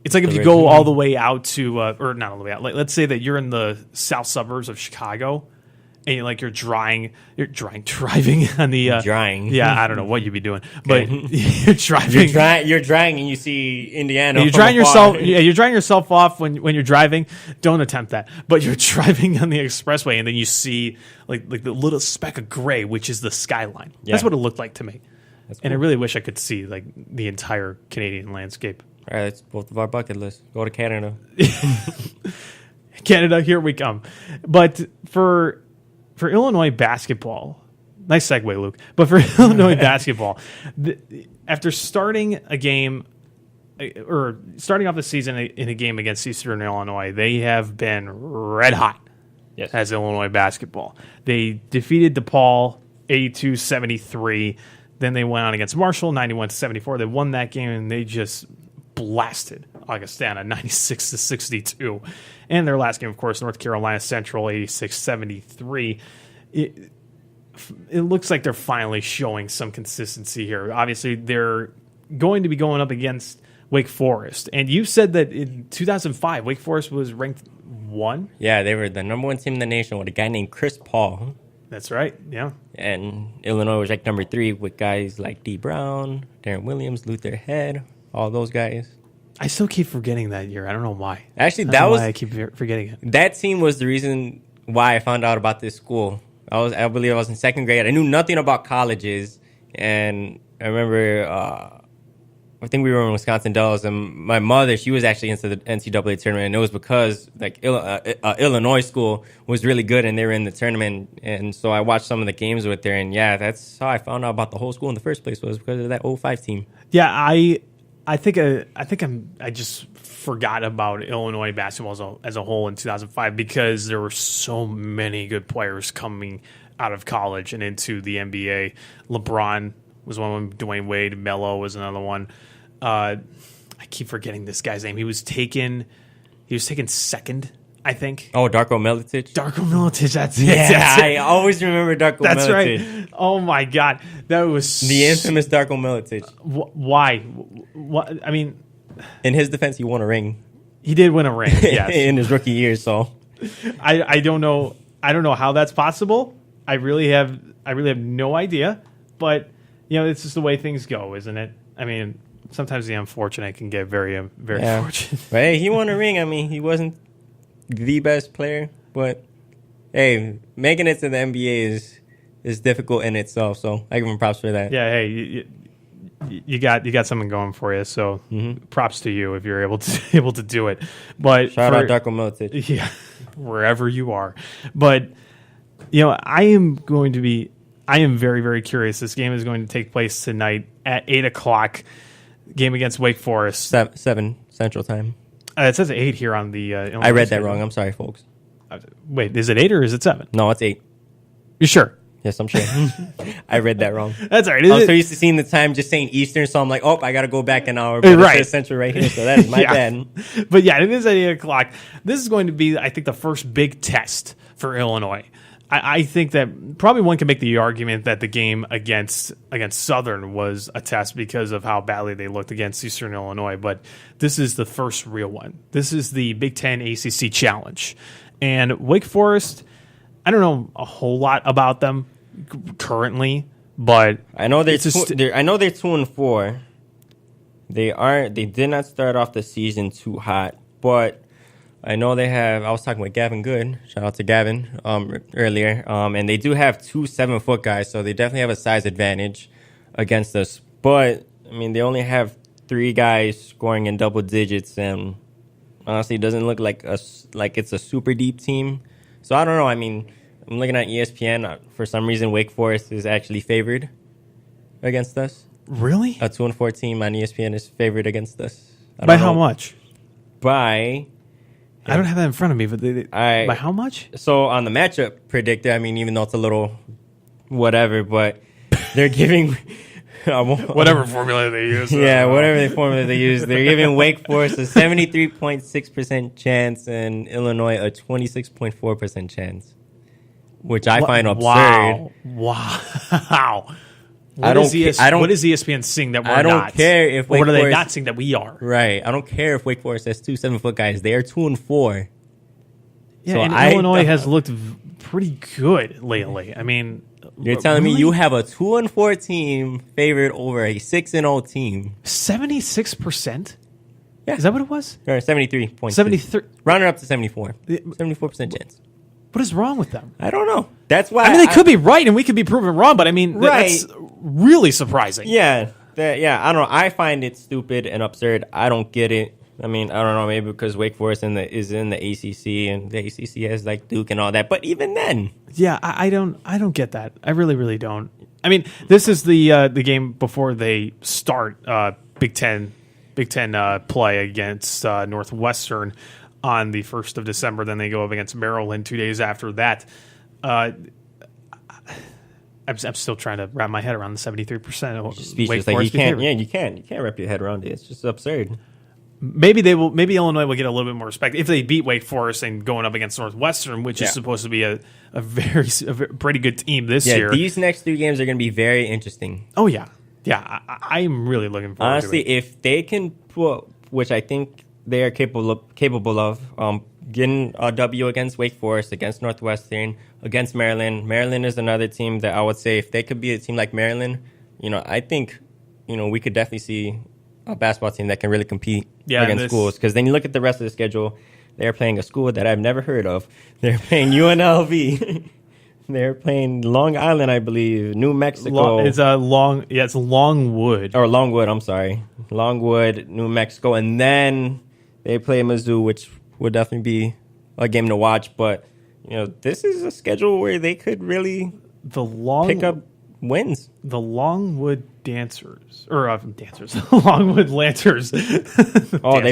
Speaker 1: It's like if you go all the way out to, or not all the way out. Like, let's say that you're in the south suburbs of Chicago, and you're driving on the
Speaker 2: drying.
Speaker 1: Yeah, I don't know what you'd be doing, but you're driving.
Speaker 2: You're drying, and you see Indiana.
Speaker 1: You're
Speaker 2: from
Speaker 1: drying
Speaker 2: afar.
Speaker 1: yourself. Yeah, you're drying yourself off when you're driving. Don't attempt that. But you're driving on the expressway, and then you see like the little speck of gray, which is the skyline. That's
Speaker 2: Yeah.
Speaker 1: what it looked like to me.
Speaker 2: That's
Speaker 1: And I
Speaker 2: cool.
Speaker 1: really wish I could see like the entire Canadian landscape.
Speaker 2: All right, that's both of our bucket lists. Go to Canada.
Speaker 1: Canada, here we come. But for Illinois basketball, nice segue, Luke. But for Illinois basketball, after starting a game or starting off the season in a game against Eastern Illinois, they have been red hot
Speaker 2: Yes.
Speaker 1: as Illinois basketball. They defeated DePaul 82-73. Then they went on against Marshall 91-74. They won that game, and they just blasted Augustana 96-62. And their last game, of course, North Carolina Central 86-73. It looks like they're finally showing some consistency here. Obviously, they're going to be going up against Wake Forest. And you said that in 2005, Wake Forest was ranked 1?
Speaker 2: Yeah, they were the number 1 team in the nation with a guy named Chris Paul.
Speaker 1: That's right, yeah.
Speaker 2: And Illinois was ranked number 3 with guys like D. Brown, Darren Williams, Luther Head, all those guys.
Speaker 1: I still keep forgetting that year. I don't know why.
Speaker 2: Actually,
Speaker 1: I don't
Speaker 2: that
Speaker 1: know
Speaker 2: was
Speaker 1: why I keep forgetting it.
Speaker 2: that team was the reason why I found out about this school. I believe I was in 2nd grade. I knew nothing about colleges, and I remember I think we were in Wisconsin Dells, and my mother, she was actually into the NCAA tournament, and it was because like Illinois school was really good, and they were in the tournament, and so I watched some of the games with her, and yeah, that's how I found out about the whole school in the first place, was because of that 05 team.
Speaker 1: Yeah, I think I just forgot about Illinois basketball as a whole in 2005 because there were so many good players coming out of college and into the NBA. LeBron was one of them. Dwayne Wade, Melo was another one. I keep forgetting this guy's name. He was taken second, I think.
Speaker 2: Oh, Darko Milicic.
Speaker 1: Darko Milicic. That's it.
Speaker 2: Yeah,
Speaker 1: That's it.
Speaker 2: I always remember Darko
Speaker 1: That's
Speaker 2: Milicic.
Speaker 1: right. Oh my God, that was
Speaker 2: The infamous Darko Milicic.
Speaker 1: Why? What? I mean,
Speaker 2: In his defense, he won a ring
Speaker 1: he did win a ring. Yes.
Speaker 2: in his rookie year, so
Speaker 1: I don't know. I don't know how that's possible. I really have no idea. But it's just the way things go, isn't it? I mean, sometimes the unfortunate can get very
Speaker 2: yeah.
Speaker 1: fortunate.
Speaker 2: But hey, he won a ring. I mean, he wasn't the best player, but hey, making it to the NBA is difficult in itself. So I give him props for that.
Speaker 1: Yeah. Hey, you got something going for you. So props to you if you're able to do it. But
Speaker 2: Shout out Darko Milicic.
Speaker 1: Yeah, wherever you are. But I am very, very curious. This game is going to take place tonight at 8:00. Game against Wake Forest.
Speaker 2: 7 Central Time.
Speaker 1: It says 8 here on the.
Speaker 2: I read that wrong. I'm sorry, folks.
Speaker 1: Wait, is it 8 or is it 7?
Speaker 2: No, it's 8.
Speaker 1: You sure?
Speaker 2: Yes, I'm sure. I read that wrong.
Speaker 1: That's all right.
Speaker 2: I'm so used to seeing the time just saying Eastern, so I'm like, I got to go back an hour. But
Speaker 1: Right.
Speaker 2: It says Central right here, so that is my bad.
Speaker 1: But yeah, it is at 8:00. This is going to be, I think, the first big test for Illinois. I think that probably one can make the argument that the game against Southern was a test because of how badly they looked against Eastern Illinois. But this is the first real one. This is the Big Ten ACC Challenge. And Wake Forest, I don't know a whole lot about them currently, but
Speaker 2: I know they're 2-4. They did not start off the season too hot, but I know they have. I was talking with Gavin Good. Shout out to Gavin earlier. And they do have 2 7-foot guys, so they definitely have a size advantage against us. But I mean, they only have 3 guys scoring in double digits, and honestly, it doesn't look like it's a super deep team. So I don't know. I mean, I'm looking at ESPN. For some reason, Wake Forest is actually favored against us.
Speaker 1: Really?
Speaker 2: A 2-4 team on ESPN is favored against us.
Speaker 1: By how much?
Speaker 2: By
Speaker 1: I don't have that in front of me, but by how much?
Speaker 2: So on the matchup predictor, I mean, even though it's a little whatever, but they're giving
Speaker 1: whatever formula they use.
Speaker 2: Yeah, whatever the formula they use, they're giving Wake Forest a 73.6% chance and Illinois a 26.4% chance, which I find absurd.
Speaker 1: Wow.
Speaker 2: What is
Speaker 1: ESPN seeing that we're not?
Speaker 2: I don't care if Wake
Speaker 1: what are they
Speaker 2: Forest,
Speaker 1: not seeing that we are?
Speaker 2: Right. I don't care if Wake Forest has 2 7-foot guys. They are 2-4.
Speaker 1: Yeah, so and Illinois has looked pretty good lately. I mean,
Speaker 2: you're telling me you have a 2-4 team favored over a 6-0 team?
Speaker 1: 76%?
Speaker 2: Yeah.
Speaker 1: Is that what it was?
Speaker 2: Or 73.6.
Speaker 1: 73.
Speaker 2: Round it up to 74. 74% chance.
Speaker 1: What is wrong with them?
Speaker 2: I don't know. That's why.
Speaker 1: I mean, they could be right, and we could be proven wrong. But I mean, that's really surprising.
Speaker 2: Yeah, I don't know. I find it stupid and absurd. I don't get it. I mean, I don't know. Maybe because Wake Forest is in the ACC, and the ACC has like Duke and all that. But even then,
Speaker 1: yeah, I don't get that. I really don't. I mean, this is the game before they start Big Ten play against Northwestern on the 1st of December. Then they go up against Maryland 2 days after that. I'm still trying to wrap my head around the 73%.
Speaker 2: Speechless. Like you can't wrap your head around it. It's just absurd.
Speaker 1: Maybe Illinois will get a little bit more respect if they beat Wake Forest and going up against Northwestern, which is supposed to be a pretty good team this year.
Speaker 2: These next 3 games are going to be very interesting.
Speaker 1: Oh yeah. I'm really looking forward.
Speaker 2: Honestly,
Speaker 1: to it.
Speaker 2: if they can put, which I think they are capable of getting a W against Wake Forest, against Northwestern, against Maryland. Maryland is another team that I would say if they could be a team like Maryland, I think, we could definitely see a basketball team that can really compete against schools. Because then you look at the rest of the schedule, they're playing a school that I've never heard of. They're playing UNLV. They're playing Long Island, I believe, New Mexico.
Speaker 1: It's Longwood.
Speaker 2: Or Longwood, I'm sorry. Longwood, New Mexico. And then they play Mizzou, which would definitely be a game to watch. But, this is a schedule where they could really pick up wins.
Speaker 1: The Longwood Dancers. Longwood Lancers.
Speaker 2: They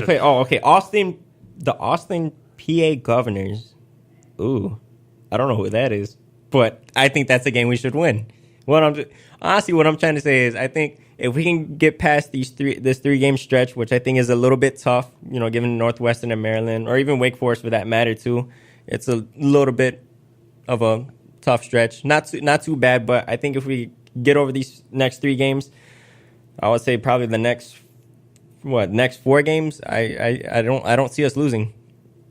Speaker 2: play. Oh, okay. The Austin, PA Governors. Ooh. I don't know who that is. But I think that's a game we should win. What I'm trying to say is I think if we can get past this 3-game stretch, which I think is a little bit tough, given Northwestern and Maryland, or even Wake Forest for that matter too, it's a little bit of a tough stretch. Not too bad, but I think if we get over these next 3 games, I would say probably the next 4 games. I don't see us losing.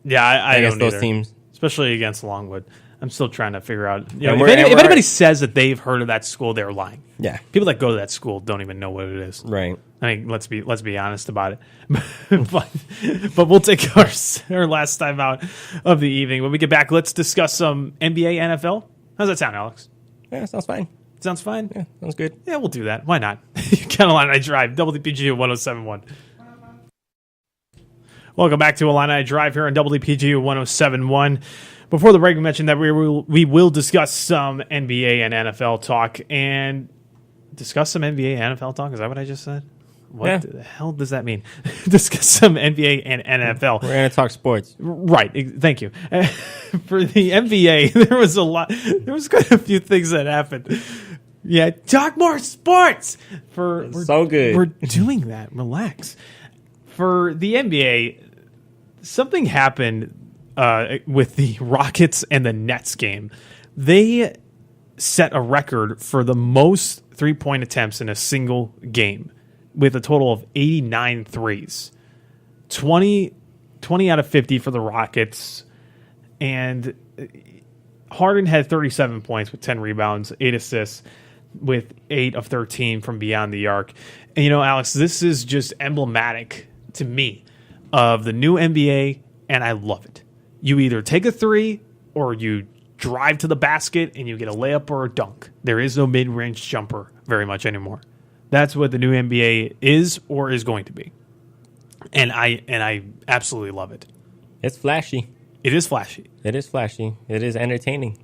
Speaker 1: Yeah, I
Speaker 2: against
Speaker 1: don't
Speaker 2: those
Speaker 1: either.
Speaker 2: Teams,
Speaker 1: especially against Longwood. I'm still trying to figure out. If anybody says that they've heard of that school, they're lying.
Speaker 2: Yeah,
Speaker 1: people that go to that school don't even know what it is.
Speaker 2: Right.
Speaker 1: I mean, let's be honest about it. but we'll take our last time out of the evening. When we get back, let's discuss some NBA, NFL. How's that sound, Alex?
Speaker 2: Yeah, sounds fine.
Speaker 1: Sounds fine.
Speaker 2: Yeah, sounds good.
Speaker 1: Yeah, we'll do that. Why not? Illini Drive, WPGU 107.1. Welcome back to Illini Drive here on WPGU 107.1. Before the break, we mentioned that we will discuss some NBA and NFL talk. And discuss some NBA and NFL talk? Is that what I just said? What the hell does that mean? Discuss some NBA and NFL.
Speaker 2: We're going to talk sports.
Speaker 1: Right. Thank you. For the NBA, there was quite a few things that happened. Yeah, talk more sports.
Speaker 2: So good.
Speaker 1: We're doing that. Relax. For the NBA, something happened with the Rockets and the Nets game. They set a record for the most three-point attempts in a single game with a total of 89 threes. 20 out of 50 for the Rockets. And Harden had 37 points with 10 rebounds, 8 assists, with 8 of 13 from beyond the arc. And, Alex, this is just emblematic to me of the new NBA, and I love it. You either take a three or you drive to the basket and you get a layup or a dunk. There is no mid-range jumper very much anymore. That's what the new NBA is or is going to be. And I absolutely love it.
Speaker 2: It's flashy.
Speaker 1: It is flashy.
Speaker 2: It is flashy. It is entertaining.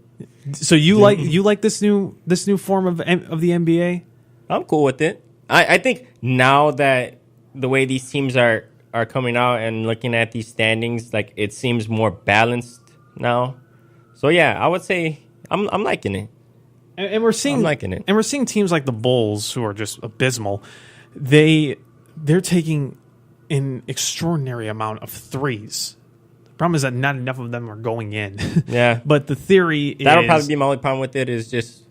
Speaker 1: So you like this new form of the NBA?
Speaker 2: I'm cool with it. I think now that the way these teams are coming out and looking at these standings, like it seems more balanced now. So yeah, I would say I'm liking it.
Speaker 1: And we're seeing
Speaker 2: I'm liking it.
Speaker 1: And we're seeing teams like the Bulls who are just abysmal. They're taking an extraordinary amount of threes. The problem is that not enough of them are going in.
Speaker 2: Yeah.
Speaker 1: But the theory
Speaker 2: That'll
Speaker 1: is
Speaker 2: probably be my only problem with it is just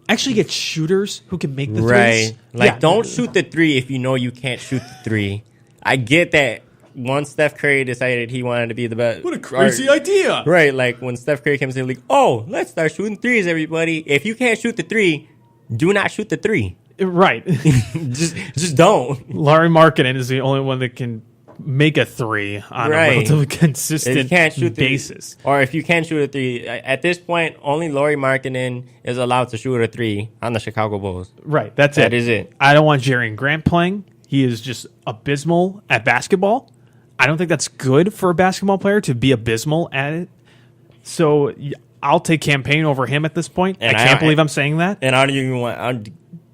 Speaker 1: actually get shooters who can make the threes.
Speaker 2: right. Like
Speaker 1: Yeah.
Speaker 2: don't shoot the three if you know you can't shoot the three. I get that once Steph Curry decided he wanted to be the best.
Speaker 1: What a crazy idea.
Speaker 2: Right, like when Steph Curry comes in the league, oh, let's start shooting threes, everybody. If you can't shoot the three, do not shoot the three.
Speaker 1: Right.
Speaker 2: just don't.
Speaker 1: Larry Markkinen is the only one that can make a three on a relatively consistent
Speaker 2: If you can't shoot the
Speaker 1: basis.
Speaker 2: or if you can shoot a three, at this point, only Lauri Markkinen is allowed to shoot a three on the Chicago Bulls.
Speaker 1: Right, that's
Speaker 2: That is it.
Speaker 1: I don't want Jerian Grant playing. He is just abysmal at basketball. I don't think that's good for a basketball player to be abysmal at it. So I'll take Campaign over him at this point.
Speaker 2: And
Speaker 1: I can't believe I'm saying that.
Speaker 2: And I don't even want.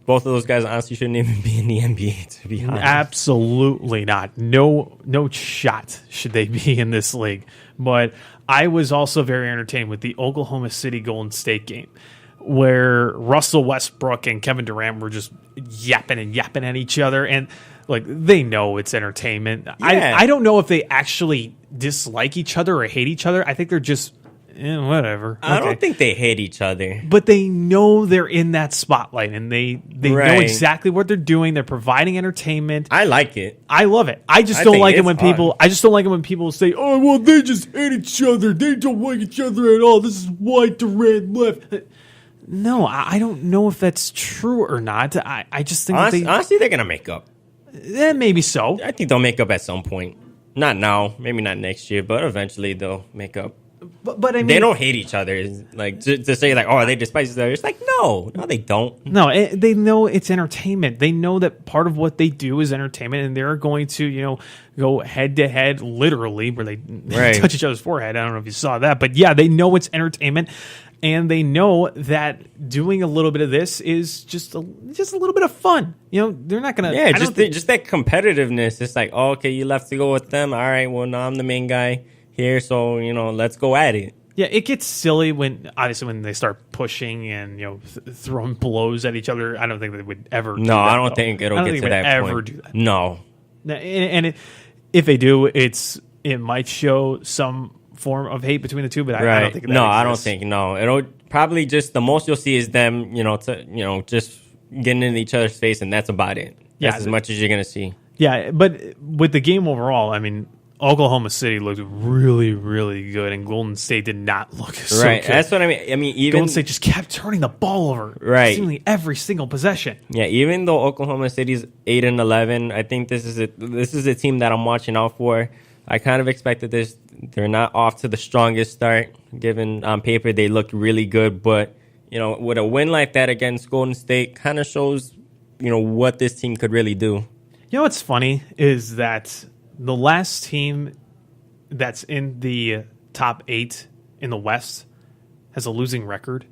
Speaker 2: Both of those guys honestly shouldn't even be in the NBA. To be honest,
Speaker 1: Absolutely not. No shot should they be in this league. But I was also very entertained with the Oklahoma City Golden State game, where Russell Westbrook and Kevin Durant were just yapping at each other, and like they know it's entertainment.
Speaker 2: Yeah.
Speaker 1: I don't know if they actually dislike each other or hate each other. I think they're just whatever.
Speaker 2: I don't think they hate each other.
Speaker 1: But they know they're in that spotlight, and they know
Speaker 2: Right.
Speaker 1: exactly what they're doing. They're providing entertainment.
Speaker 2: I like it.
Speaker 1: I love it. I just
Speaker 2: I
Speaker 1: don't
Speaker 2: think
Speaker 1: like it
Speaker 2: it's
Speaker 1: when
Speaker 2: fun.
Speaker 1: people. I just don't like it when people say, "Oh, well, they just hate each other. They don't like each other at all. This is why Durant left." No, I don't know if that's true or not. I just think
Speaker 2: Honestly, they're gonna make up.
Speaker 1: maybe so.
Speaker 2: I think they'll make up at some point. Not now, maybe not next year, but eventually they'll make up.
Speaker 1: But I mean,
Speaker 2: They don't hate each other. It's like to say like, oh, they despise each other. It's like no, they don't.
Speaker 1: No, they know it's entertainment. They know that part of what they do is entertainment, and they're going to, go head to head, literally, where they
Speaker 2: Right.
Speaker 1: touch each other's forehead. I don't know if you saw that, but yeah, they know it's entertainment, and they know that doing a little bit of this is just a little bit of fun. They're not gonna.
Speaker 2: Yeah,
Speaker 1: I don't think-
Speaker 2: just that competitiveness. It's like, oh, okay, you left to go with them. All right, well, now I'm the main guy here, so let's go at it.
Speaker 1: Yeah, it gets silly when they start pushing and throwing blows at each other. I don't think they would ever.
Speaker 2: No,
Speaker 1: do that,
Speaker 2: I don't
Speaker 1: though.
Speaker 2: think it'll
Speaker 1: I don't
Speaker 2: get
Speaker 1: think
Speaker 2: to
Speaker 1: they would
Speaker 2: that
Speaker 1: ever
Speaker 2: point.
Speaker 1: do that.
Speaker 2: No.
Speaker 1: And if they do, it might show some form of hate between the two. But I don't think that
Speaker 2: I don't
Speaker 1: exists.
Speaker 2: think. No, it'll probably just the most you'll see is them. Just getting in each other's face, and that's about it. That's as much as you're gonna see.
Speaker 1: Yeah, but with the game overall, I mean, Oklahoma City looked really, really good, and Golden State did not look so
Speaker 2: Right.
Speaker 1: good.
Speaker 2: That's what I mean. I mean, even
Speaker 1: Golden State just kept turning the ball over,
Speaker 2: Right.
Speaker 1: seemingly every single possession.
Speaker 2: Yeah, even though Oklahoma City's 8-11, I think this is a team that I'm watching out for. I kind of expected this. They're not off to the strongest start. Given on paper, they look really good, but with a win like that against Golden State, kind of shows what this team could really do.
Speaker 1: What's funny is that the last team that's in the top 8 in the West has a losing record.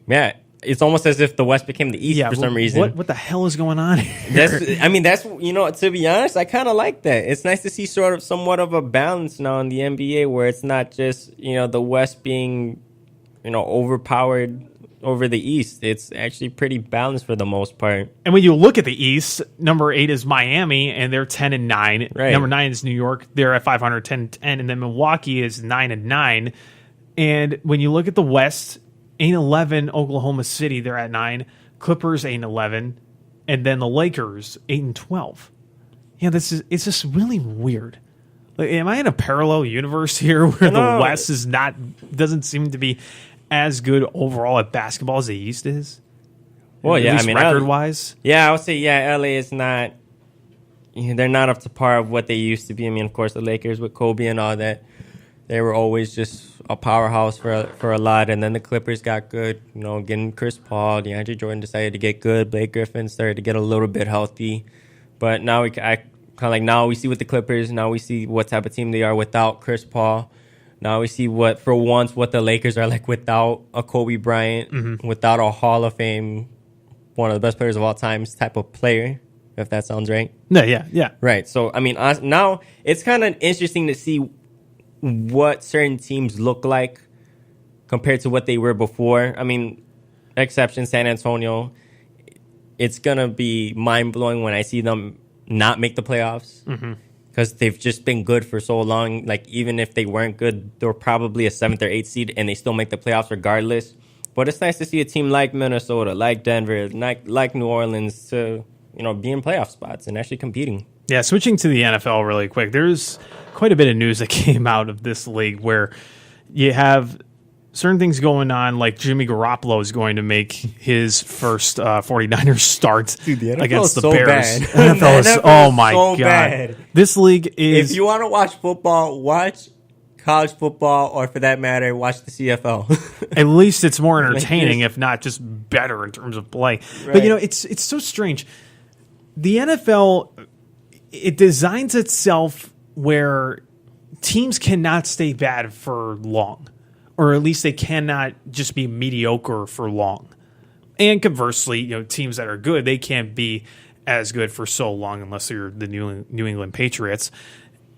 Speaker 2: Yeah, it's almost as if the West became the East for some reason.
Speaker 1: What the hell is going on here?
Speaker 2: That's to be honest, I kind of like that. It's nice to see somewhat of a balance now in the NBA where it's not just the West being overpowered over the East. It's actually pretty balanced for the most part.
Speaker 1: And when you look at the East, number 8 is Miami, and they're 10-9.
Speaker 2: Right.
Speaker 1: Number 9 is New York. They're at 500, 10-10. And then Milwaukee is 9-9. And when you look at the West, 8-11 Oklahoma City, they're at 9. Clippers 8-11. And then the Lakers 8-12. Yeah, it's just really weird. Like, am I in a parallel universe here where the West doesn't seem to be as good overall at basketball as the East is?
Speaker 2: Well,
Speaker 1: At
Speaker 2: yeah,
Speaker 1: least
Speaker 2: I mean,
Speaker 1: record-wise.
Speaker 2: Yeah, I would say, LA is not. They're not up to par of what they used to be. I mean, of course, the Lakers with Kobe and all that. They were always just a powerhouse for a lot, and then the Clippers got good. You know, getting Chris Paul, DeAndre Jordan decided to get good. Blake Griffin started to get a little bit healthy, but now now we see with the Clippers. Now we see what type of team they are without Chris Paul. Now we see what the Lakers are like without a Kobe Bryant, without a Hall of Fame, one of the best players of all times type of player. If that sounds right.
Speaker 1: No, yeah.
Speaker 2: Right. So I mean, now it's kind of interesting to see what certain teams look like compared to what they were before. I mean, exception San Antonio. It's going to be mind-blowing when I see them not make the playoffs because they've just been good for so long. Like, even if they weren't good, they were probably a 7th or 8th seed, and they still make the playoffs regardless. But it's nice to see a team like Minnesota, like Denver, like New Orleans to, be in playoff spots and actually competing.
Speaker 1: Yeah, switching to the NFL really quick, there's quite a bit of news that came out of this league where you have certain things going on, like Jimmy Garoppolo is going to make his first 49ers start against the Bears. NFL is, oh my God. Bad. This league is...
Speaker 2: If you want to watch football, watch college football, or for that matter, watch the CFL.
Speaker 1: At least it's more entertaining, if not just better in terms of play. Right. But, it's so strange. The NFL... It designs itself where teams cannot stay bad for long, or at least they cannot just be mediocre for long. And conversely, teams that are good, they can't be as good for so long unless you're the New England Patriots.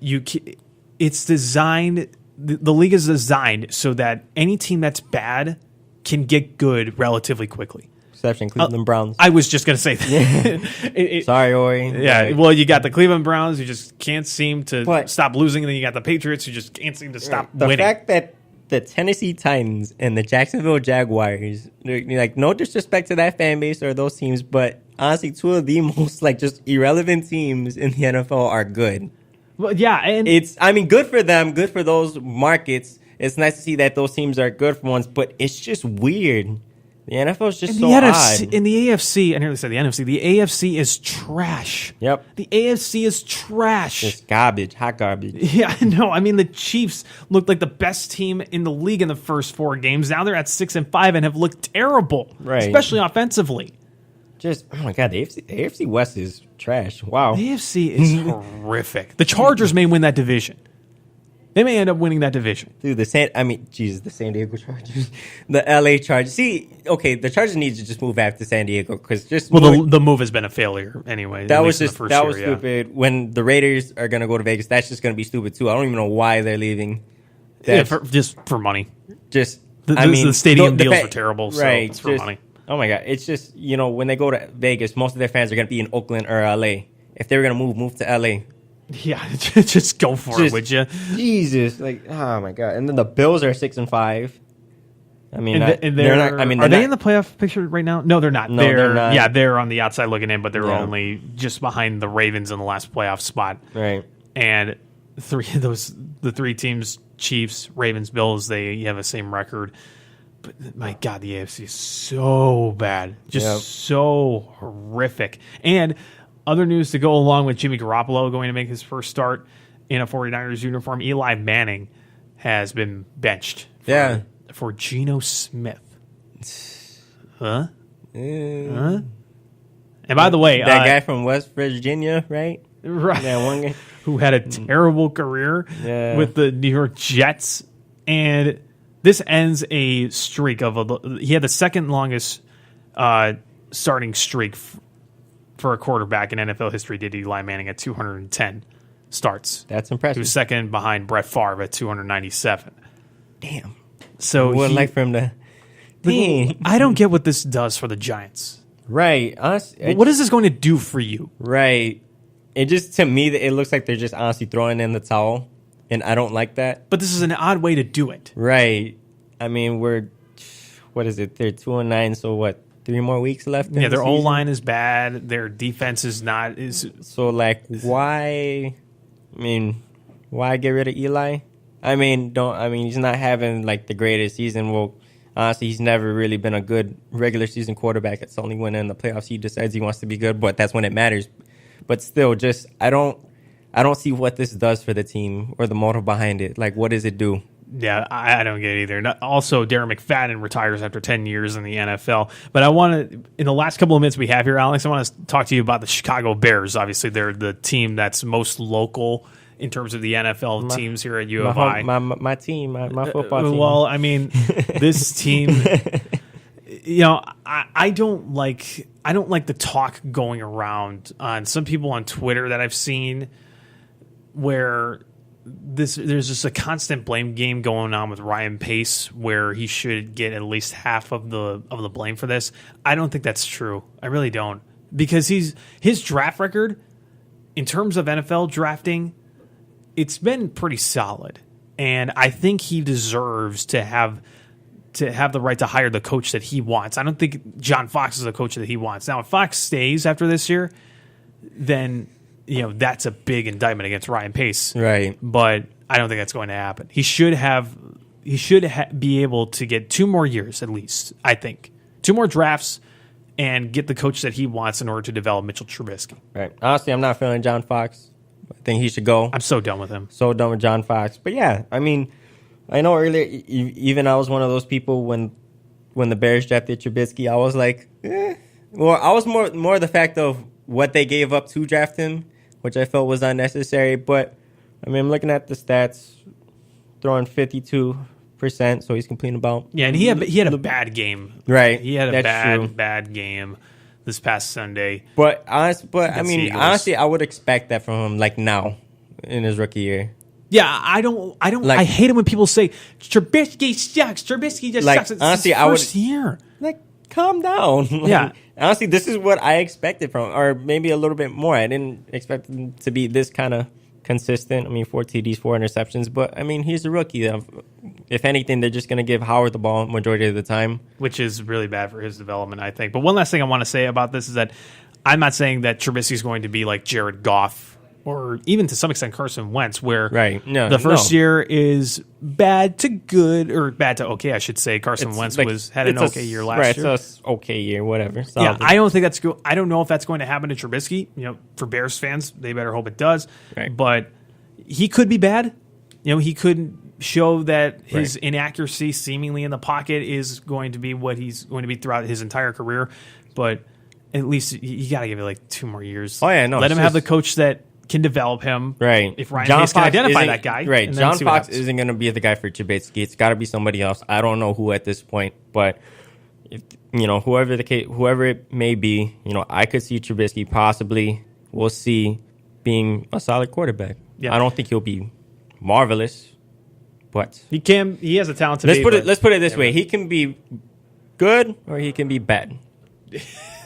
Speaker 1: It's designed, the league is designed so that any team that's bad can get good relatively quickly.
Speaker 2: Exception Cleveland Browns.
Speaker 1: I was just going to say that.
Speaker 2: Sorry, Ori.
Speaker 1: Yeah, well, you got the Cleveland Browns who just can't seem to stop losing, and then you got the Patriots who just can't seem to stop winning.
Speaker 2: The fact that the Tennessee Titans and the Jacksonville Jaguars, like, no disrespect to that fan base or those teams, but honestly, two of the most just irrelevant teams in the NFL are good.
Speaker 1: Well, yeah, and
Speaker 2: it's good for them, good for those markets. It's nice to see that those teams are good for once, but it's just weird. The NFL is just so odd.
Speaker 1: In the AFC, I nearly said the NFC, the AFC is trash.
Speaker 2: Yep.
Speaker 1: The AFC is trash.
Speaker 2: It's garbage, hot garbage.
Speaker 1: Yeah, no, the Chiefs looked like the best team in the league in the first 4 games. Now they're at 6-5 and have looked terrible,
Speaker 2: right? Especially
Speaker 1: offensively.
Speaker 2: Just, oh my God, the AFC West is trash. Wow.
Speaker 1: The AFC is horrific. The Chargers may win that division. They may end up winning that division.
Speaker 2: Dude, the San Diego Chargers. The LA Chargers. See, okay, the Chargers need to just move back to San Diego because
Speaker 1: the move has been a failure anyway.
Speaker 2: That was stupid. When the Raiders are going to go to Vegas, that's just going to be stupid too. I don't even know why they're leaving.
Speaker 1: Just for money.
Speaker 2: Just,
Speaker 1: the stadium deals are terrible, so
Speaker 2: right,
Speaker 1: it's for money.
Speaker 2: Oh my God, it's just, when they go to Vegas, most of their fans are going to be in Oakland or LA. If they were going to move to LA.
Speaker 1: Yeah, just go for it, would you?
Speaker 2: Jesus, oh my God! And then the Bills are 6-5.
Speaker 1: They're not. Are they in the playoff picture right now? No, they're not.
Speaker 2: No, they're not.
Speaker 1: Yeah, they're on the outside looking in, but they're only just behind the Ravens in the last playoff spot.
Speaker 2: Right.
Speaker 1: And the 3 teams, Chiefs, Ravens, Bills, they have the same record. But my God, the AFC is so bad, so horrific, and. Other news to go along with Jimmy Garoppolo going to make his first start in a 49ers uniform. Eli Manning has been benched for Geno Smith. Huh? And by the way...
Speaker 2: That guy from West Virginia, right?
Speaker 1: Right.
Speaker 2: Yeah, one guy.
Speaker 1: Who had a terrible career with the New York Jets. And this ends a streak of... He had the second longest starting streak for a quarterback in NFL history. Did Eli Manning at 210 starts.
Speaker 2: That's impressive.
Speaker 1: He was second behind Brett Favre at 297.
Speaker 2: Damn.
Speaker 1: So
Speaker 2: I would like for him to...
Speaker 1: I don't get what this does for the Giants.
Speaker 2: Right.
Speaker 1: What is this going to do for you?
Speaker 2: Right. It just, to me, it looks like they're just honestly throwing in the towel, and I don't like that.
Speaker 1: But this is an odd way to do it.
Speaker 2: Right. What is it? They're 2-9, so what? 3 more weeks left?
Speaker 1: Yeah, their O-line is bad. Their defense is not.
Speaker 2: So, why? Why get rid of Eli? He's not having the greatest season. Well, honestly, he's never really been a good regular season quarterback. It's only when in the playoffs he decides he wants to be good, but that's when it matters. But still, I don't I don't see what this does for the team or the motive behind it. Like, what does it do?
Speaker 1: Yeah, I don't get it either. Also, Darren McFadden retires after 10 years in the NFL. But I want to, in the last couple of minutes we have here, Alex, I want to talk to you about the Chicago Bears. Obviously, they're the team that's most local in terms of the NFL teams here at U of I.
Speaker 2: My team, my football team.
Speaker 1: Well, I mean, this team, I don't like the talk going around on some people on Twitter that I've seen where there's just a constant blame game going on with Ryan Pace where he should get at least half of the blame for this. I don't think that's true. I really don't. Because his draft record in terms of NFL drafting, it's been pretty solid. And I think he deserves to have the right to hire the coach that he wants. I don't think John Fox is the coach that he wants. Now, if Fox stays after this year, then that's a big indictment against Ryan Pace.
Speaker 2: Right.
Speaker 1: But I don't think that's going to happen. He should be able to get 2 more years at least, I think. 2 more drafts and get the coach that he wants in order to develop Mitchell Trubisky.
Speaker 2: Right. Honestly, I'm not feeling John Fox. I think he should go.
Speaker 1: I'm so done with him.
Speaker 2: So done with John Fox. But yeah, I mean, I know earlier, even I was one of those people when the Bears drafted Trubisky, I was like, Well, I was more the fact of what they gave up to draft him, which I felt was unnecessary. But, I mean, I'm looking at the stats, throwing 52%, so he's completing about...
Speaker 1: Yeah, and he had a bad game.
Speaker 2: Right.
Speaker 1: He had a bad game this past Sunday.
Speaker 2: But honestly, I would expect that from him, like, now, in his rookie year.
Speaker 1: Yeah, I hate it when people say, Trubisky sucks. Trubisky just sucks. It's
Speaker 2: honestly,
Speaker 1: his first year.
Speaker 2: Like, calm down.
Speaker 1: Yeah.
Speaker 2: Honestly, this is what I expected from him, or maybe a little bit more. I didn't expect him to be this kind of consistent. I mean, 4 TDs, 4 interceptions. But, I mean, he's a rookie. If anything, they're just going to give Howard the ball majority of the time.
Speaker 1: Which is really bad for his development, I think. But one last thing I want to say about this is that I'm not saying that Trubisky is going to be like Jared Goff or even to some extent Carson Wentz, where the first year is bad to good, or bad to okay, I should say. Carson Wentz had an okay year last year.
Speaker 2: It's an okay year, whatever.
Speaker 1: Yeah, I don't think that's good. I don't know if that's going to happen to Trubisky. For Bears fans, they better hope it does.
Speaker 2: Right.
Speaker 1: But he could be bad. He could show that his inaccuracy seemingly in the pocket is going to be what he's going to be throughout his entire career. But at least you got to give it like 2 more years.
Speaker 2: Oh yeah, no.
Speaker 1: Let him have the coach that can develop him.
Speaker 2: Right.
Speaker 1: If Ryan Pace can identify that guy.
Speaker 2: Right. John Fox isn't going to be the guy for Trubisky. It's got to be somebody else. I don't know who at this point, but if, whoever it may be, I could see Trubisky possibly, we'll see, being a solid quarterback. Yeah. I don't think he'll be marvelous, but
Speaker 1: he has a talent to
Speaker 2: let's put it this way. He can be good or he can be bad.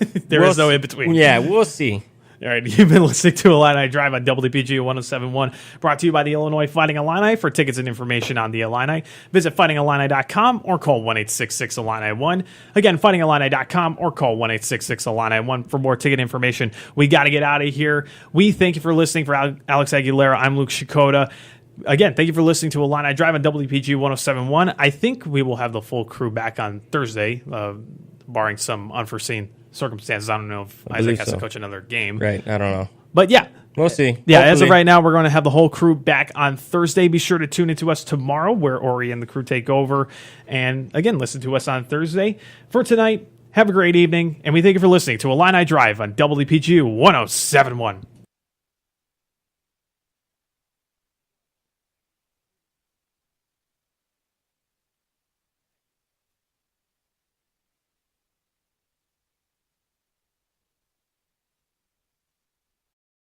Speaker 1: There is no in between.
Speaker 2: Yeah, we'll see.
Speaker 1: All right, you've been listening to Illini Drive on WPG 107.1, brought to you by the Illinois Fighting Illini. For tickets and information on the Illini, visit fightingillini.com or call 1-866-Illini-1. Again, fightingillini.com or call 1-866-Illini-1 for more ticket information. We got to get out of here. We thank you for listening. For Alex Aguilera, I'm Luke Sciaccotta. Again, thank you for listening to Illini Drive on WPG 107.1. I think we will have the full crew back on Thursday, barring some unforeseen circumstances. I don't know if Isaac has to coach another game.
Speaker 2: Right, I don't know.
Speaker 1: But yeah.
Speaker 2: We'll see.
Speaker 1: Yeah, hopefully. As of right now, we're going to have the whole crew back on Thursday. Be sure to tune into us tomorrow where Ori and the crew take over. And again, listen to us on Thursday. For tonight, have a great evening. And we thank you for listening to Illini Drive on WPG 107.1.